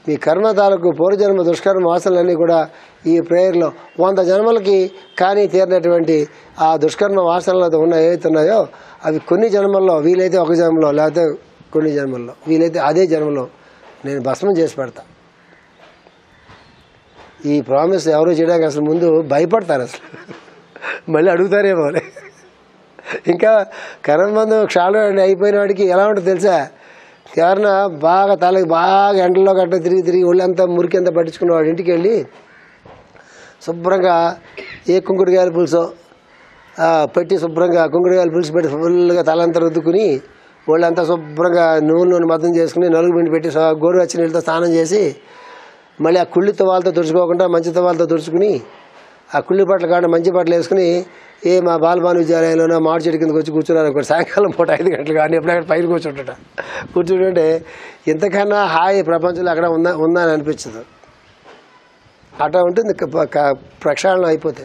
మీ కర్మ తాలూకు పూర్వజన్మ దుష్కర్మ వాసనలన్నీ కూడా ఈ ప్రేయర్లో 100 జన్మలకి కానీ తీరినటువంటి ఆ దుష్కర్మ వాసనలు ఉన్న ఏవైతే ఉన్నాయో అవి కొన్ని జన్మల్లో, వీలైతే ఒక జన్మలో లేకపోతే కొన్ని జన్మల్లో, వీలైతే అదే జన్మలో నేను భస్మం చేసి పెడతా. ఈ ప్రామిస్ ఎవరు చేయడానికి అసలు ముందు భయపడతారు, అసలు మళ్ళీ అడుగుతారేమో. ఇంకా కరెంట్ మందు క్షాళన అయిపోయిన వాడికి ఎలా ఉంటుంది తెలుసా, ఎవరన్నా బాగా తలకి బాగా ఎండలో గట్ట తిరిగి ఒళ్ళంతా మురికి అంతా పట్టించుకున్న వాడి ఇంటికి వెళ్ళి శుభ్రంగా ఏ కుంకుడుకాయల పులుసో పెట్టి శుభ్రంగా కుంకుడుకాయల పులుసు పెట్టి ఫుల్గా తలంతా రుద్దుకుని ఒళ్ళంతా శుభ్రంగా నూనె మద్దం చేసుకుని నలుగు పిండి పెట్టి గోరువెచ్చని నీళ్ళతో స్నానం చేసి మళ్ళీ ఆ కుళ్ళి తువాలతో తుడుచుకోకుండా మంచి తువాలతో తుడుచుకుని ఆ కుళ్ళి బట్టలు కాకుండా మంచి బట్టలు వేసుకుని మా బాలభాను విద్యాలయంలోనో మామిడి చెట్టు కిందకి వచ్చి కూర్చున్నారు ఒకటి సాయంకాలం పూట 5 గంటలు కానీ ఎప్పుడక్కడ పైన కూర్చుంటుంటే ఇంతకన్నా హాయి ప్రపంచంలో అక్కడ ఉందా అని అనిపించదు. అట్లా ఉంటుంది ప్రక్షాళన అయిపోతే.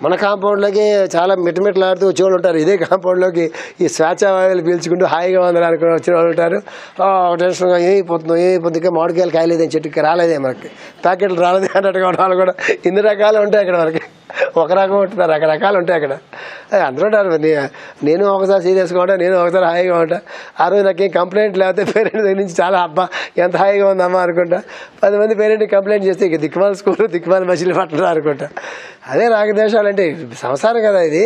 మన కాంపౌండ్లోకి చాలా మిట్టమిట్టలాడుతూ వచ్చే వాళ్ళు ఉంటారు, ఇదే కాంపౌండ్లోకి ఈ స్వేచ్ఛావాయువులు పీల్చుకుంటూ హాయిగా ఉందని అనుకుని వచ్చిన వాళ్ళు ఉంటారు. టెన్షన్గా ఏమైపోతుందో ఇంకా మామిడికాయలు కాయలేదని చెట్టుకి రాలేదే, మనకి ప్యాకెట్లు రాలేదే అన్నట్టుగా వాళ్ళు కూడా ఇన్ని రకాలు ఉంటాయి అక్కడ. మనకి ఒక రకం ఉంటున్నారు, రకరకాలు ఉంటాయి అక్కడ. అందరూ ఉంటారు. నేను ఒకసారి సీరియస్గా ఉంటాను, నేను ఒకసారి హాయిగా ఉంటాను. ఆ రోజు నాకేం కంప్లైంట్ లేకపోతే పేరెంట్ దగ్గర నుంచి చాలా అబ్బా ఎంత హాయిగా ఉందమ్మా అనుకుంటా. 10 మంది పేరెంట్కి కంప్లైంట్ చేస్తే ఇక దిక్కుమాల స్కూల్ దిక్కుమాల మసీలు పట్టడం అనుకుంటా. అదే రాగద్వేషాలు అంటే సంసారం కదా ఇది.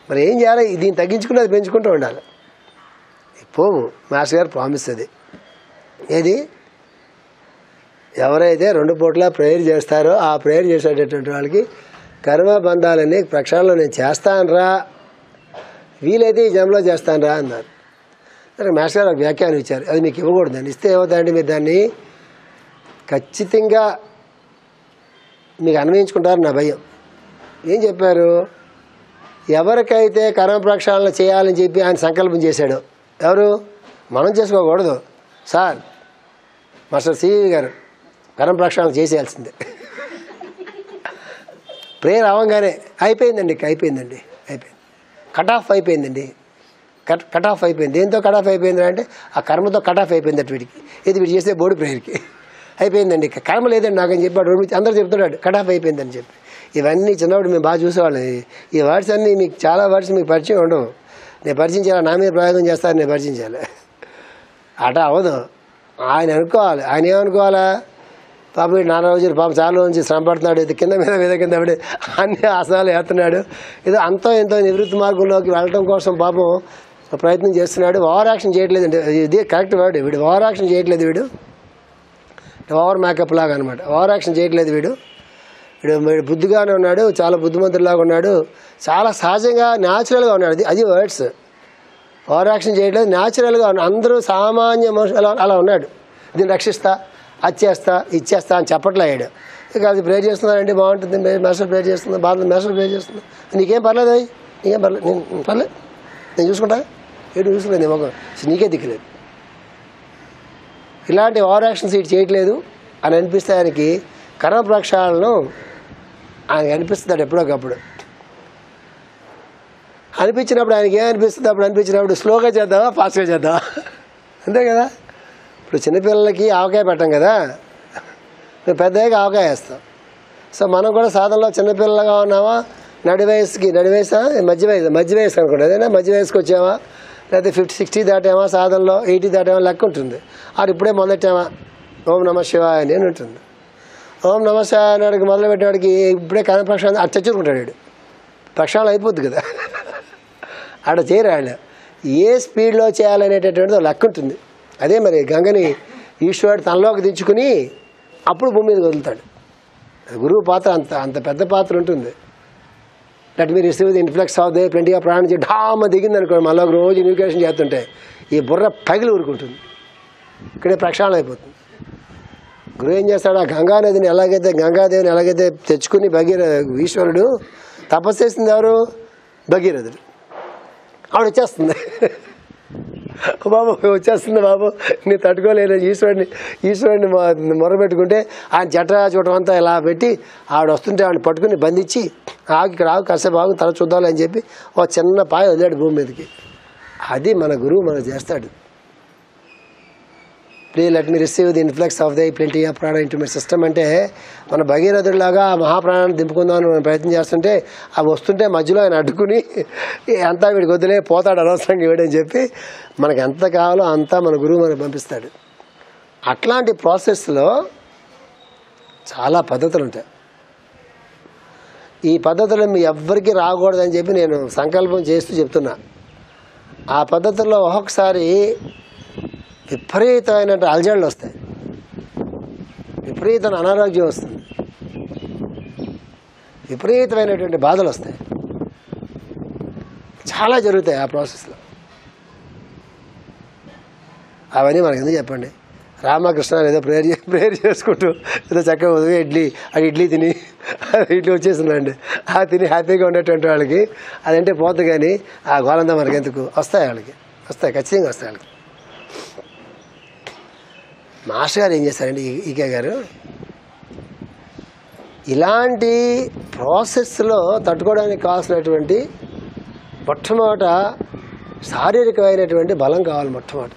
మరి ఏం చేయాలి, దీన్ని తగ్గించుకుని అది పెంచుకుంటూ ఉండాలి. పోవు మాస్టర్ గారు ప్రామిస్ అది. ఏది ఎవరైతే 2 పూట్ల ప్రేయర్ చేస్తారో ఆ ప్రేయర్ చేసేటటువంటి వాళ్ళకి కర్మబంధాలన్నీ ప్రక్షాళన నేను చేస్తానురా, వీలైతే ఈ జన్మలో చేస్తానురా అన్నారు. సరే మాస్టర్ గారు ఒక వ్యాఖ్యానం ఇచ్చారు, అది మీకు ఇవ్వకూడదండి. ఇస్తే ఏమవుతాయండి, మీరు దాన్ని ఖచ్చితంగా మీకు అన్వయించుకుంటారు నా భయం. ఏం చెప్పారు, ఎవరికైతే కర్మ ప్రక్షాళన చేయాలని చెప్పి ఆయన సంకల్పం చేశాడో, ఎవరు మనం చేసుకోకూడదు సార్, మాస్టర్ సివి గారు కర్మ ప్రక్షాళన చేసేయాల్సిందే. ప్రేయర్ అవ్వగానే అయిపోయింది, కట్ ఆఫ్ అయిపోయిందండి, కట్ ఆఫ్ అయిపోయింది. దేంతో కట్ ఆఫ్ అయిపోయింది అంటే ఆ కర్మతో కట్ ఆఫ్ అయిపోయింది అటు వీడికి. ఇది వీడు చేసే బోర్డు ప్రేయర్కి అయిపోయిందండి, కర్మ లేదండి నాకని చెప్పాడు. అందరూ చెప్తున్నాడు కట్ ఆఫ్ అయిపోయిందని చెప్పి. ఇవన్నీ చిన్నప్పుడు మేము బాగా చూసేవాళ్ళం. ఈ వర్డ్స్ అన్నీ మీకు చాలా వర్డ్స్ మీకు పరిచయం ఉండవు. నేను పరిచయం చేయాలి, నా మీద ప్రయోగం చేస్తాను, నేను పరిచయం చేయాలి. అటా అవ్వదు. ఆయన అనుకోవాలి. ఆయన ఏమనుకోవాలా, పాప నాన్న రోజులు పాపం చాలా నుంచి శ్రమ పడుతున్నాడు, ఇది కింద మీద కింద పడి అన్ని ఆసనాలు వేస్తున్నాడు, ఏదో అంతో ఎంతో నివృత్తి మార్గంలోకి వెళ్ళటం కోసం పాపం ప్రయత్నం చేస్తున్నాడు. ఓవర్ యాక్షన్ చేయట్లేదు అంటే ఇది కరెక్ట్ వర్డ్. వీడు ఓవర్ యాక్షన్ చేయట్లేదు, వీడు ఓవర్ మేకప్ లాగా అనమాట. ఓవర్ యాక్షన్ చేయట్లేదు వీడు బుద్ధిగానే ఉన్నాడు, చాలా బుద్ధిమంతుడిలాగా ఉన్నాడు, చాలా సహజంగా న్యాచురల్గా ఉన్నాడు. అది వర్డ్స్. ఓవర్ యాక్షన్ చేయట్లేదు, న్యాచురల్గా ఉన్నాడు. అందరూ సామాన్య మనుషులు అలా ఉన్నాడు. దీన్ని రక్షిస్తా, అది చేస్తా, ఇచ్చేస్తా అని చెప్పట్లేడు. ఇక అది ప్రేర్ చేస్తున్నానండి, బాగుంటుంది, మెసేజ్ ప్రేర్ చేస్తున్నా, బాగుంటుంది, మెసేజ్ ప్రేర్ చేస్తున్నా, నీకేం పర్లేదు, నీకేం పర్లేదు, నేను పర్లేదు, నేను చూసుకుంటా, ఏడు చూసుకోలేదు, నీ మొక్క నీకే దిక్కులేదు. ఇలాంటి ఓవర్ యాక్షన్స్ ఇటు చేయట్లేదు అని అనిపిస్తే ఆయనకి కర్మ ప్రక్షాళనను ఆయనకి అనిపిస్తున్నాడు ఎప్పుడోకప్పుడు. అనిపించినప్పుడు ఆయనకి ఏమనిపిస్తుంది, అప్పుడు అనిపించినప్పుడు స్లోగా చేద్దామా ఫాస్ట్గా చేద్దామా, అంతే కదా. ఇప్పుడు చిన్నపిల్లలకి ఆవకాయ పెట్టాం కదా, మేము పెద్దగా ఆవకాయ వేస్తాం. సో మనం కూడా సాధనలో చిన్నపిల్లలుగా ఉన్నామా, మధ్య వయసు అనుకోండి, అదేనా మధ్య వయసుకి వచ్చామా, లేకపోతే 50-60 దాటామా, సాధనలో 80 దాటామా లెక్క ఉంటుంది. అది ఇప్పుడే మొదలెట్టామా ఓం నమ శివాయ అని ఉంటుంది. ఓం నమ శివాయ నాడికి మొదలుపెట్టేవాడికి ఇప్పుడే కర్మ ప్రక్షాళన అది చచ్చుకుంటాడు, వీడు ప్రక్షాళన అయిపోద్ది కదా. ఆడ చేయరాళ్ళు ఏ స్పీడ్లో చేయాలనేటటువంటిది లెక్క ఉంటుంది. అదే మరి గంగని ఈశ్వరుడు తనలోకి దించుకుని అప్పుడు భూమి మీదకి వదులుతాడు. గురువు పాత్ర అంత పెద్ద పాత్ర ఉంటుంది. Let me receive the influx of they ప్లెంటీగా ప్రాణం చేసి ఢామ దిగింది అనుకోండి, మళ్ళీ ఒక రోజు ఇన్వికేషన్ చేస్తుంటే ఈ బుర్ర పగిలి ఊరుకుంటుంది, ఇక్కడే ప్రక్షాళన అయిపోతుంది. గురువు ఏం చేస్తాడు, ఆ గంగానదిని గంగాదేవిని ఎలాగైతే తెచ్చుకుని ఈశ్వరుడు తపస్సు చేసింది ఎవరు, భగీరథుడు. ఆవిడ వచ్చేస్తుంది, బాబు వచ్చేస్తుంది బాబు, నేను తట్టుకోలేదు. ఈశ్వరుడిని మొరబెట్టుకుంటే ఆయన జట్రా చూడటం అంతా ఇలా పెట్టి ఆవిడ వస్తుంటే ఆవిడని పట్టుకుని బంధించి ఇక్కడ కాసేపు ఆగు తల చూద్దాం అని చెప్పి ఒక చిన్న పాయ వదిలాడు భూమి మీదకి. అది మన గురువు మనకు చేస్తాడు. Please let me receive the influx of the plenty of ప్రాణ ఇంటూ మై సిస్టమ్ అంటే మన భగీరథుడిలాగా ఆ మహాప్రాణాన్ని దింపుకుందామని మనం ప్రయత్నం చేస్తుంటే అవి వస్తుంటే మధ్యలో ఆయన అడ్డుకుని అంతా వీడికి వదిలే పోతాడు అనవసరంగా వీడని చెప్పి మనకు ఎంత కావాలో అంతా మన గురువు మనకు పంపిస్తాడు. అట్లాంటి ప్రాసెస్లో చాలా పద్ధతులు ఉంటాయి. ఈ పద్ధతులు మీ ఎవ్వరికీ రాకూడదని చెప్పి నేను సంకల్పం చేస్తూ చెప్తున్నా. ఆ పద్ధతుల్లో ఒక్కొక్కసారి విపరీతమైన అలజడులు వస్తాయి, విపరీతమైన అనారోగ్యం వస్తుంది, విపరీతమైనటువంటి బాధలు వస్తాయి, చాలా జరుగుతాయి ఆ ప్రాసెస్లో. అవన్నీ మనకి ఎందుకు చెప్పండి? రామకృష్ణ ఏదో ప్రేయర్ చేసుకుంటూ ఏదో చక్కగా ఉదయం ఇడ్లీ తిని ఇడ్లీ వచ్చేసిందండి, ఆ తిని హ్యాపీగా ఉండేటువంటి వాళ్ళకి అదంటే పోతుంది. కానీ ఆ గోలంతా మనకి ఎందుకు? వస్తాయి వాళ్ళకి, వస్తాయి, ఖచ్చితంగా వస్తాయి వాళ్ళకి. మాస్టర్ గారు ఏం చేస్తారండి, ఈకే గారు, ఇలాంటి ప్రాసెస్లో తట్టుకోవడానికి కావాల్సినటువంటి మొట్టమొదట శారీరకమైనటువంటి బలం కావాలి మొట్టమొదట.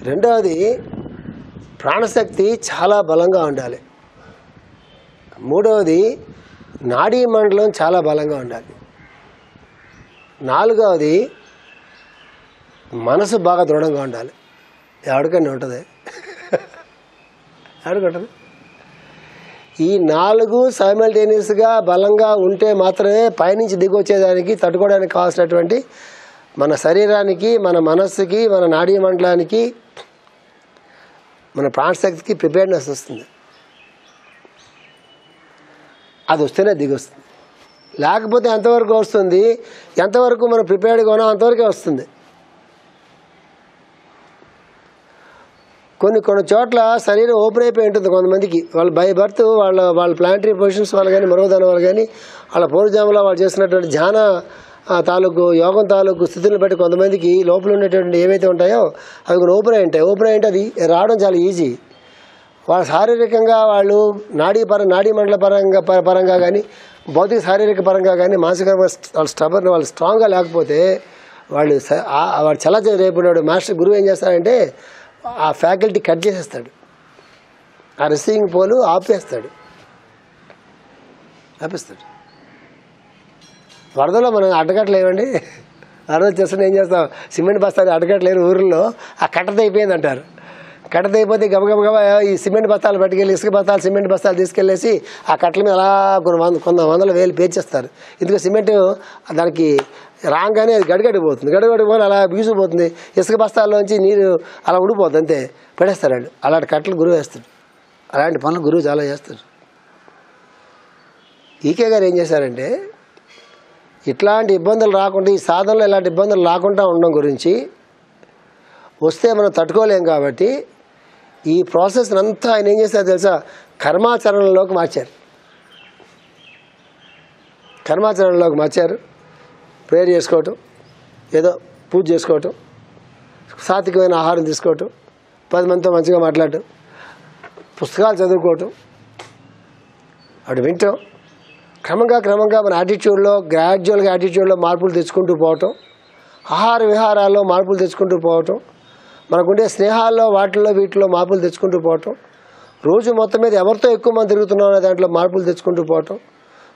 రెండవది ప్రాణశక్తి చాలా బలంగా ఉండాలి. మూడవది నాడీ మండలం చాలా బలంగా ఉండాలి. నాలుగవది మనసు బాగా దృఢంగా ఉండాలి. ఎవరికైనా ఉంటుంది, ఎవరికంటుంది? ఈ 4 సైమల్టేనియస్గా బలంగా ఉంటే మాత్రమే పైనుంచి దిగి వచ్చేదానికి తట్టుకోవడానికి కావాల్సినటువంటి మన శరీరానికి, మన మనస్సుకి, మన నాడీ మండలానికి, మన ప్రాణశక్తికి ప్రిపేర్నెస్ వస్తుంది. అది వస్తేనే దిగి వస్తుంది. లేకపోతే ఎంతవరకు వస్తుంది? ఎంతవరకు మనం ప్రిపేర్డ్గా ఉన్నాం అంతవరకే వస్తుంది. కొన్ని చోట్ల శరీరం ఓపెన్ అయిపోయి ఉంటుంది కొంతమందికి. వాళ్ళు బై బర్త్ వాళ్ళ ప్లాంటరీ పొజిషన్స్ వాళ్ళు కానీ, మరొకదాని వాళ్ళు కానీ, వాళ్ళ పూర్వజన్మలో వాళ్ళు చేసినటువంటి ధ్యాన తాలూకు యోగం తాలూకు స్థితులను బట్టి కొంతమందికి లోపల ఉండేటువంటి ఏవైతే ఉంటాయో అవి కొన్ని ఓపెన్ అయి ఉంటాయి. ఓపెన్ అయి ఉంటే అది రావడం చాలా ఈజీ. వాళ్ళు శారీరకంగా వాళ్ళు నాడీ మండల పరంగా కానీ, భౌతిక శారీరక పరంగా కానీ, మానసికంగా వాళ్ళు స్టబర్న్, వాళ్ళు స్ట్రాంగ్గా లేకపోతే వాళ్ళు చాలా రేపు మాస్టర్ గురువు ఏం చేస్తారంటే ఆ ఫ్యాకల్టీ కట్ చేసేస్తాడు, ఆ రిసీవింగ్ పోలు ఆపేస్తాడు. వరదలో మనం అడ్డకట్టలు ఏమండి, వరద చేస్తున్నా ఏం చేస్తాం? సిమెంట్ బస్తాలు అడ్డకట్టలేరు ఊర్లో, ఆ కట్టత అయిపోయింది అంటారు. కట్టత అయిపోతే గబగబా ఈ సిమెంట్ బస్తాలు పట్టుకెళ్ళి, ఇసుక బస్తాలు, సిమెంట్ బస్తాలు తీసుకెళ్ళేసి ఆ కట్టల మీద అలా కొన్ని వందల వేలు పేర్చేస్తారు. ఎందుకంటే సిమెంట్ దానికి రాగానే అది గడిగడిపోతుంది, గడిగడిపోయి అలా బిగుసిపోతుంది. ఇసుక బస్తాల్లోంచి నీరు అలా ఉడిపోతుంది, అంతే పడేస్తారు వాళ్ళు. అలాంటి కట్టలు గురువు వేస్తారు, అలాంటి పనులు గురువు చాలా చేస్తారు. ఈకే గారు ఏం చేశారంటే ఇట్లాంటి ఇబ్బందులు రాకుండా, ఈ సాధనలో ఇలాంటి ఇబ్బందులు రాకుండా ఉండడం గురించి, వస్తే మనం తట్టుకోలేం కాబట్టి ఈ ప్రాసెస్ అంతా ఆయన ఏం చేశారు తెలుసా? కర్మాచరణలోకి మార్చారు. ప్రేయర్ చేసుకోవటం, ఏదో పూజ చేసుకోవటం, సాత్వికమైన ఆహారం తీసుకోవటం, 10 మందితో మంచిగా మాట్లాడటం, పుస్తకాలు చదువుకోవటం, అటు వింటాం. క్రమంగా మన గ్రాడ్యువల్గా యాటిట్యూడ్లో మార్పులు తెచ్చుకుంటూ పోవటం, ఆహార విహారాల్లో మార్పులు తెచ్చుకుంటూ పోవటం, మనకుండే స్నేహాల్లో వీటిలో మార్పులు తెచ్చుకుంటూ పోవటం, రోజు మొత్తం మీద ఎవరితో ఎక్కువ మంది తిరుగుతున్నాం అనే దాంట్లో మార్పులు తెచ్చుకుంటూ పోవటం,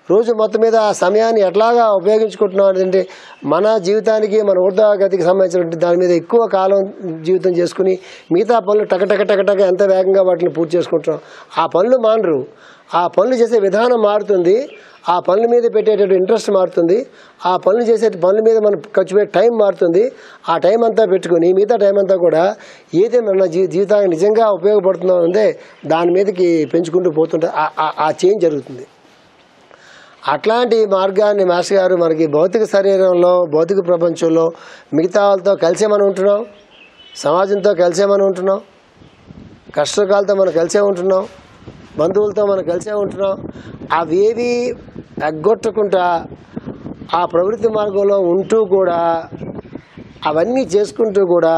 రోజు మొత్తం మీద ఆ సమయాన్ని ఎట్లాగా ఉపయోగించుకుంటున్నాం అంటే మన జీవితానికి, మన ఊర్ధ్వగతికి సంబంధించిన దాని మీద ఎక్కువ కాలం జీవితం చేసుకుని మిగతా పనులు టకటక ఎంత వేగంగా వాటిని పూర్తి చేసుకుంటున్నాం. ఆ పనులు మానరు, ఆ పనులు చేసే విధానం మారుతుంది, ఆ పనుల మీద పెట్టేటటువంటి ఇంట్రెస్ట్ మారుతుంది, ఆ పనులు చేసే పనుల మీద మనం ఖర్చు పెట్టే టైం మారుతుంది. ఆ టైం అంతా పెట్టుకుని మిగతా టైం అంతా కూడా ఏదైతే మన జీవితానికి నిజంగా ఉపయోగపడుతుందో ఉందే దాని మీదకి పెంచుకుంటూ పోతుంటే ఆ చేంజ్ జరుగుతుంది. అట్లాంటి మార్గాన్ని మాస్టర్ గారు మనకి భౌతిక శరీరంలో, భౌతిక ప్రపంచంలో మిగతా వాళ్ళతో కలిసే మనం ఉంటున్నాం, సమాజంతో కలిసే మనం ఉంటున్నాం, కష్టకాలతో మనం కలిసే ఉంటున్నాం, బంధువులతో మనం కలిసే ఉంటున్నాం. అవేవి ఎగ్గొట్టకుండా ఆ ప్రవృత్తి మార్గంలో ఉంటూ కూడా, అవన్నీ చేసుకుంటూ కూడా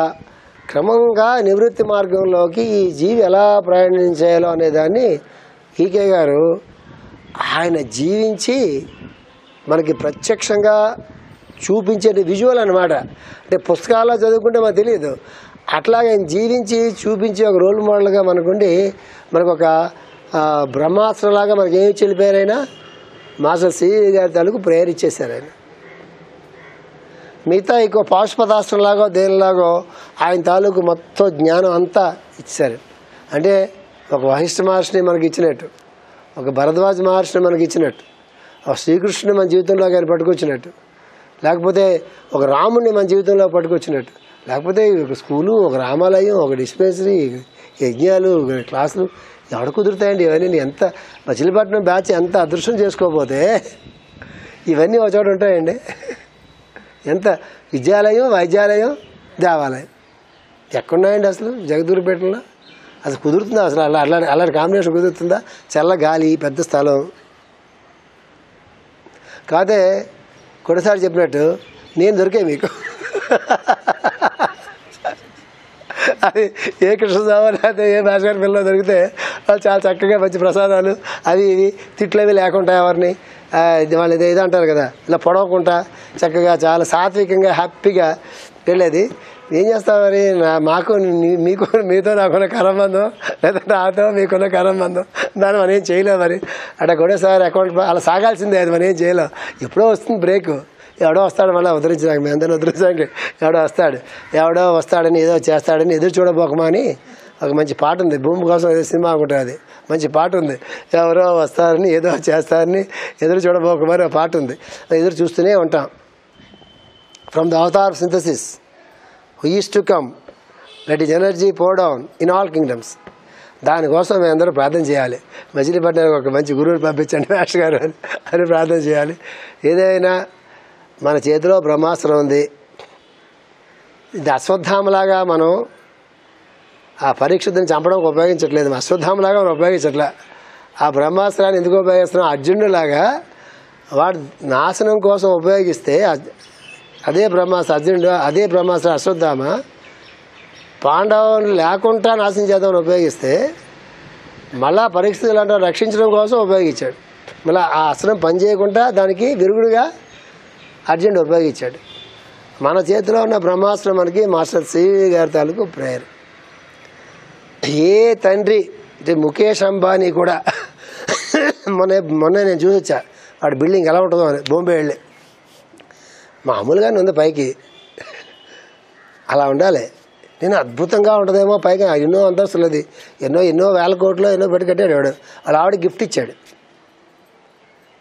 క్రమంగా నివృత్తి మార్గంలోకి ఈ జీవి ఎలా ప్రయాణించాలో అనేదాన్ని ఈకే గారు ఆయన జీవించి మనకి ప్రత్యక్షంగా చూపించే విజువల్ అన్నమాట. అంటే పుస్తకాల్లో చదువుకుంటే మనకు తెలియదు, అట్లాగే ఆయన జీవించి చూపించి ఒక రోల్ మోడల్గా మనకుండి మనకు ఒక బ్రహ్మాస్త్రలాగా మనకి ఏమి చెల్లిపోయారైనా మాస్టర్ సి గారి తాలూకు ప్రేయర్ ఇచ్చేశారు. ఆయన మిగతా ఇంకో పాశుపతాస్త్రంలాగో దేనిలాగో ఆయన తాలూకు మొత్తం జ్ఞానం అంతా ఇచ్చారు. అంటే ఒక వశిష్ఠ మహర్షిని మనకి ఇచ్చినట్టు, ఒక భరద్వాజ మహర్షిని మనకి ఇచ్చినట్టు, ఒక శ్రీకృష్ణుని మన జీవితంలో ఆయన పట్టుకొచ్చినట్టు, లేకపోతే ఒక రాముడిని మన జీవితంలో పట్టుకొచ్చినట్టు, లేకపోతే ఒక స్కూలు, ఒక రామాలయం, ఒక డిస్పెన్సరీ, యజ్ఞాలు, క్లాసులు ఎవడ కుదురుతాయండి ఇవన్నీ? ఎంత మచిలీపట్నం బ్యాచ్ ఎంత అదృష్టం చేసుకోకపోతే ఇవన్నీ ఒక చోట ఉంటాయండి. ఎంత విద్యాలయం, వైద్యాలయం, దేవాలయం ఎక్కడున్నాయండి అసలు జగదూరుపేటలో? అసలు కుదురుతుందా అసలు? అలాంటి కాంబినేషన్ కుదురుతుందా? చల్ల గాలి, పెద్ద స్థలం. కాదే కొడసారి చెప్పినట్టు నేను దొరికే మీకు. అది ఏ కృష్ణస్వామి లేకపోతే ఏ భాస్కర్ పిల్లలు దొరికితే వాళ్ళు చాలా చక్కగా మంచి ప్రసాదాలు అవి ఇవి తిట్లు అవి లేకుండా ఎవరిని వాళ్ళు ఏదో అంటారు కదా, ఇలా పొడవకుండా చక్కగా చాలా సాత్వికంగా హ్యాపీగా వెళ్ళేది. ఏం చేస్తాం మరి? మాకు మీకు మీతో నాకున్న కరంబంధం, లేదా నాతో మీకున్న కరంబంధం, దాన్ని మనం ఏం చేయలేము. మరి అక్కడ కూడా సార్ అకౌంట్ అలా సాగాల్సిందే, అది మనం ఏం చేయలేం. ఎప్పుడో వస్తుంది బ్రేక్. ఎవడో వస్తాడు, మళ్ళీ ఉద్ధరించడానికి, మీ అందరిని ఉద్ధరించడానికి ఎవడో వస్తాడని ఏదో చేస్తాడని ఎదురు చూడబోకమా అని ఒక మంచి పాట ఉంది. భూమి కోసం ఏదో సినిమా అనుకుంటుంది, అది మంచి పాట ఉంది. ఎవరో వస్తారని ఏదో చేస్తారని ఎదురు చూడబోకమని ఒక పాట ఉంది. ఎదురు చూస్తూనే ఉంటాం. From the Avatar synthesis who is to come let his energy పో డౌన్ ఇన్ ఆల్ కింగ్డమ్స్. దానికోసం మేము అందరూ ప్రార్థన చేయాలి. మచిలీపట్నానికి ఒక మంచి గురువుని పంపించండి మాస్టర్ గారు అని ప్రార్థన చేయాలి. ఏదైనా మన చేతిలో బ్రహ్మాస్త్రం ఉంది. ఇది అశ్వత్థామలాగా మనం ఆ పరీక్షని చంపడానికి ఉపయోగించట్లేదు, అశ్వత్థామలాగా మనం ఉపయోగించట్లే. ఆ బ్రహ్మాస్త్రాన్ని ఎందుకు ఉపయోగిస్తున్నాం? అర్జునుడిలాగా వాడు నాశనం కోసం ఉపయోగిస్తే అదే బ్రహ్మాస్త్రం అర్జునుడు, అదే బ్రహ్మాస్త్రం అశ్వత్థామ పాండవులు లేకుండా నాశనం చేద్దామని ఉపయోగిస్తే మళ్ళా పరిస్థితులు అంటే రక్షించడం కోసం ఉపయోగించాడు. మళ్ళీ ఆ అస్త్రం పనిచేయకుండా దానికి విరుగుడుగా అర్జునుడు ఉపయోగించాడు. మన చేతిలో ఉన్న బ్రహ్మాస్త్రం మనకి మాస్టర్ సివి గారి తాలూకు ప్రేయర్. ఏ తండ్రి అంటే ముఖేష్ అంబానీ కూడా మొన్న నేను చూసొచ్చా వాడి బిల్డింగ్ ఎలా ఉంటుందో అని. బాంబే వెళ్ళి మామూలుగానే ఉంది పైకి, అలా ఉండాలి. నేను అద్భుతంగా ఉంటుందేమో పైకి, ఎన్నో అంతస్తులది, ఎన్నో వేల కోట్లు ఎన్నో పెట్టి కట్టాడు వాడు. వాళ్ళ ఆవిడ గిఫ్ట్ ఇచ్చాడు.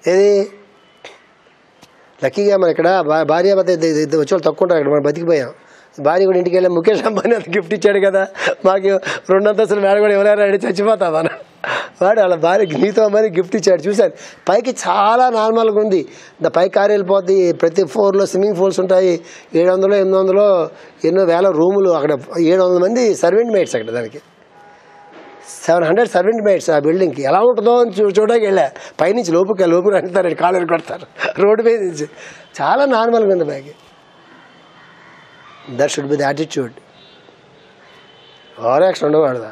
ఏది లక్కీగా మన ఇక్కడ భార్యాభర్త వచ్చి వాళ్ళు తక్కువ ఉంటారు, ఇక్కడ మనం బతికిపోయాం. భార్య కూడా ఇంటికి వెళ్ళి ముఖేష్ అంబానీ అంత గిఫ్ట్ ఇచ్చాడు కదా, మాకు 2 అంతస్తులు మేడ కూడా ఎవరైనా అడిగి చచ్చిపోతాం మనం. వాడు వాళ్ళ భార్య నీతో మరి గిఫ్ట్ ఇచ్చాడు. చూశాను పైకి చాలా నార్మల్గా ఉంది. పై కారు వెళ్ళిపోద్ది. ప్రతి ఫ్లోర్లో స్విమ్మింగ్ పూల్స్ ఉంటాయి. 700 800 ఎన్నో వేల రూములు. అక్కడ 700 మంది సర్వెంట్ మేట్స్. అక్కడ దానికి 700 సర్వెంట్ మేట్స్. ఆ బిల్డింగ్కి ఎలా ఉంటుందో అని చూడడానికి వెళ్ళా. పైనుంచి లోపుకి వెళ్తారు, కాలేరు కొడతారు రోడ్డు మీద నుంచి. చాలా నార్మల్గా ఉంది పైకి. That should be the attitude. Over action ఉండకూడదా.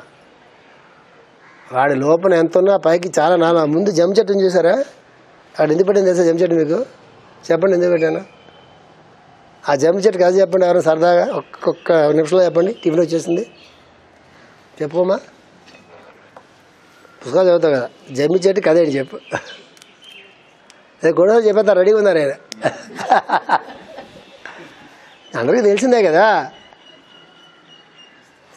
వాడి లోపల ఎంత ఉన్నా పైకి చాలా నాన్న. ముందు జమ్ చెట్టుని చూసారా? అక్కడ ఎందుకు పెట్టింది తెలుసా జమ్ చెట్టు? మీకు చెప్పండి ఎందుకు పెట్టాను. ఆ జమ్ చెట్టు కథ చెప్పండి ఎవరైనా సరదాగా ఒక్కొక్క నిమిషంలో చెప్పండి. టిఫిన్ వచ్చేసింది చెప్పుకోమా. పుస్తకాలు చదువుతావు కదా. జమ్మి చెట్టు కథ ఏంటి చెప్పు. అదే గొడవ చెప్పేస్తా రెడీగా ఉన్నారు ఆయన. అందరికీ తెలిసిందే కదా.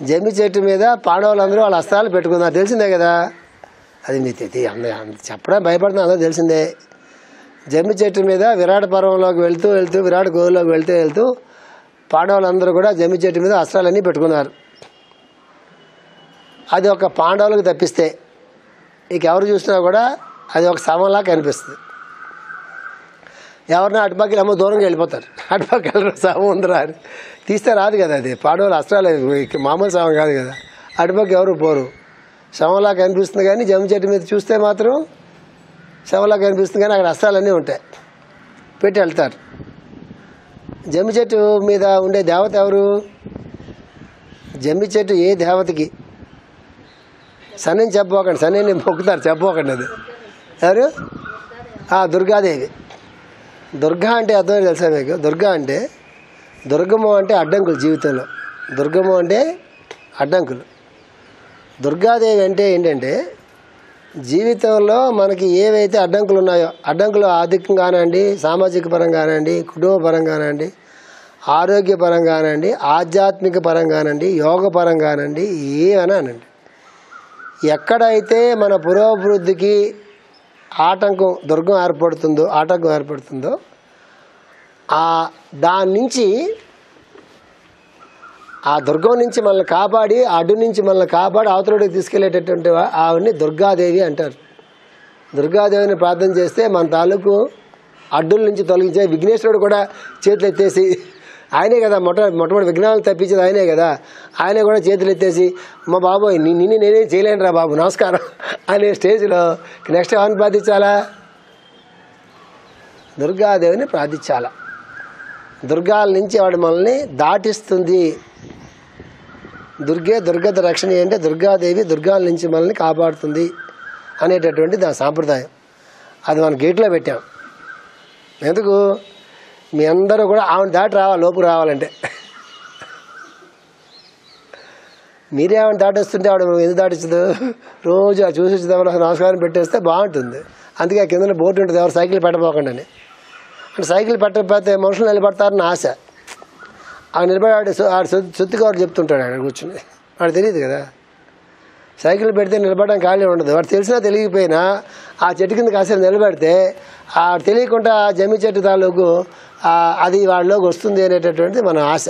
జమ్మి చెట్టు మీద పాండవులందరూ వాళ్ళ అస్త్రాలు పెట్టుకున్నారు, తెలిసిందే కదా. అది మీకు చెప్పడం భయపడుతున్నా, అందరూ తెలిసిందే. జమ్మి చెట్టు మీద విరాట పర్వంలోకి వెళ్తూ విరాట గోవులోకి వెళ్తూ పాండవులందరూ కూడా జమ్మి చెట్టు మీద అస్త్రాలన్నీ పెట్టుకున్నారు. అది ఒక పాండవులకు తప్పిస్తే ఇక ఎవరు చూసినా కూడా అది ఒక శవంలా కనిపిస్తుంది. ఎవరినా అటుపక్కలు ఏమో దూరంగా వెళ్ళిపోతారు. అటుపక్కల శవం ఉందిరా అని తీస్తే రాదు కదా. అది పాండవుల అస్త్రాలు మామూలు శవం కాదు కదా. అటుపక్క ఎవరు పోరు. శవంలా కనిపిస్తుంది. కానీ జమ్మి చెట్టు మీద చూస్తే మాత్రం శవంలా కనిపిస్తుంది. కానీ అక్కడ అస్త్రాలన్నీ ఉంటాయి, పెట్టి వెళ్తారు. జమ్మి చెట్టు మీద ఉండే దేవత ఎవరు? జమ్మి చెట్టు ఏ దేవతకి సన్నని చెప్పబోకండి, సన్నని మొక్కుతారు చెప్పబోకండి. అది ఎవరు? దుర్గాదేవి. దుర్గా అంటే అర్థమైంది తెలుసా మీకు? దుర్గా అంటే దుర్గము అంటే అడ్డంకులు జీవితంలో. దుర్గము అంటే అడ్డంకులు. దుర్గాదేవి అంటే ఏంటంటే జీవితంలో మనకి ఏవైతే అడ్డంకులు ఉన్నాయో, అడ్డంకులు ఆర్థికంగా కానివ్వండి, సామాజిక పరంగా కానివ్వండి, కుటుంబ పరంగా కానివ్వండి, ఆరోగ్య పరంగా కానివ్వండి, ఆధ్యాత్మిక పరంగా కానివ్వండి, యోగ పరంగా కానివ్వండి, ఏమన్నా అనండి, ఎక్కడైతే మన పురోభివృద్ధికి దుర్గం ఏర్పడుతుందో దాని నుంచి ఆ దుర్గం నుంచి మనల్ని కాపాడి అడ్డు నుంచి మనల్ని కాపాడి అవతలకి తీసుకెళ్లేటటువంటి ఆవిడ్ని దుర్గాదేవి అంటారు. దుర్గాదేవిని ప్రార్థన చేస్తే మన తాలూకు అడ్డుల నుంచి తొలగించే విఘ్నేశ్వరుడు కూడా చేతులు ఎత్తేసి, ఆయనే కదా మొట్టమొదటి విఘ్నాలను తప్పించేది ఆయనే కదా, ఆయనే కూడా చేతులు ఎత్తేసి మా బాబోయ్ నిన్ను నేనే చేయలేను రా బాబు నమస్కారం అనే స్టేజ్లో నెక్స్ట్ ఎవరిని ప్రార్థించాలా? దుర్గాదేవిని ప్రార్థించాలా. దుర్గాల నుంచి వాడు మనల్ని దాటిస్తుంది. దుర్గత రక్షణ అంటే దుర్గాదేవి దుర్గాల నుంచి మనల్ని కాపాడుతుంది అనేటటువంటి దాని సాంప్రదాయం. అది మన గేట్లో పెట్టాం. ఎందుకు? మీ అందరూ కూడా ఆమెను దాటి రావాలి, లోపుకు రావాలంటే. మీరే ఆమెను దాటేస్తుంటే ఆవిడ ఎందుకు దాటించదు? రోజు ఆ చూసి నమస్కారం పెట్టేస్తే బాగుంటుంది. అందుకే కింద బోర్డు ఉంటుంది, ఎవరు సైకిల్ పెట్టబోకండి అని. అంటే సైకిల్ పెట్టకపోతే మనుషులు నిలబడతారని ఆశ. ఆ నిలబడి ఆడు సొత్తుగా వాడు చెప్తుంటాడు అక్కడ కూర్చుని. వాడు తెలియదు కదా, సైకిల్ పెడితే నిలబడడం ఖాళీ ఉండదు. వాడు తెలిసినా తెలియకపోయినా ఆ చెట్టు కింద కాసేపు నిలబెడితే ఆ తెలియకుండా ఆ జమ్మి చెట్టు తాలూకు అది వాళ్ళలోకి వస్తుంది అనేటటువంటిది మన ఆశ.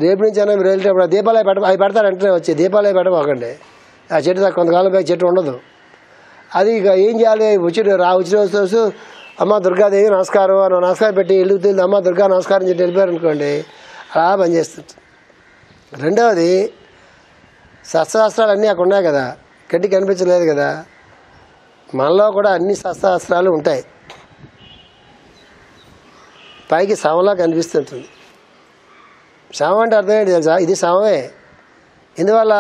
రేపు నుంచి అయినా మీరు వెళ్ళేటప్పుడు దీపాలయ అవి పెడతారు వెంటనే వచ్చి దీపాలయ పెట్టబోకండి. ఆ చెట్టు దాకా కొంతకాలం పై చెట్టు ఉండదు. అది ఇక ఏం చేయాలి? వచ్చిన రోజు అమ్మ దుర్గాదేవి నమస్కారం అని నమస్కారం పెట్టి ఇల్లు తెలియదు అమ్మ దుర్గా నమస్కారం చెప్పి వెళ్ళిపోయారు అనుకోండి, అలా పనిచేస్తుంది. రెండవది శస్త్రాస్త్రాలు అన్నీ అక్కడ ఉన్నాయి కదా, గడ్డి కనిపించలేదు కదా. మనలో కూడా అన్ని శస్త్రాస్త్రాలు ఉంటాయి. పైకి శవంలా కనిపిస్తుంటుంది. శవం అంటే అర్థం ఏంటి తెలుసా? ఇది శవమే. ఇందువల్ల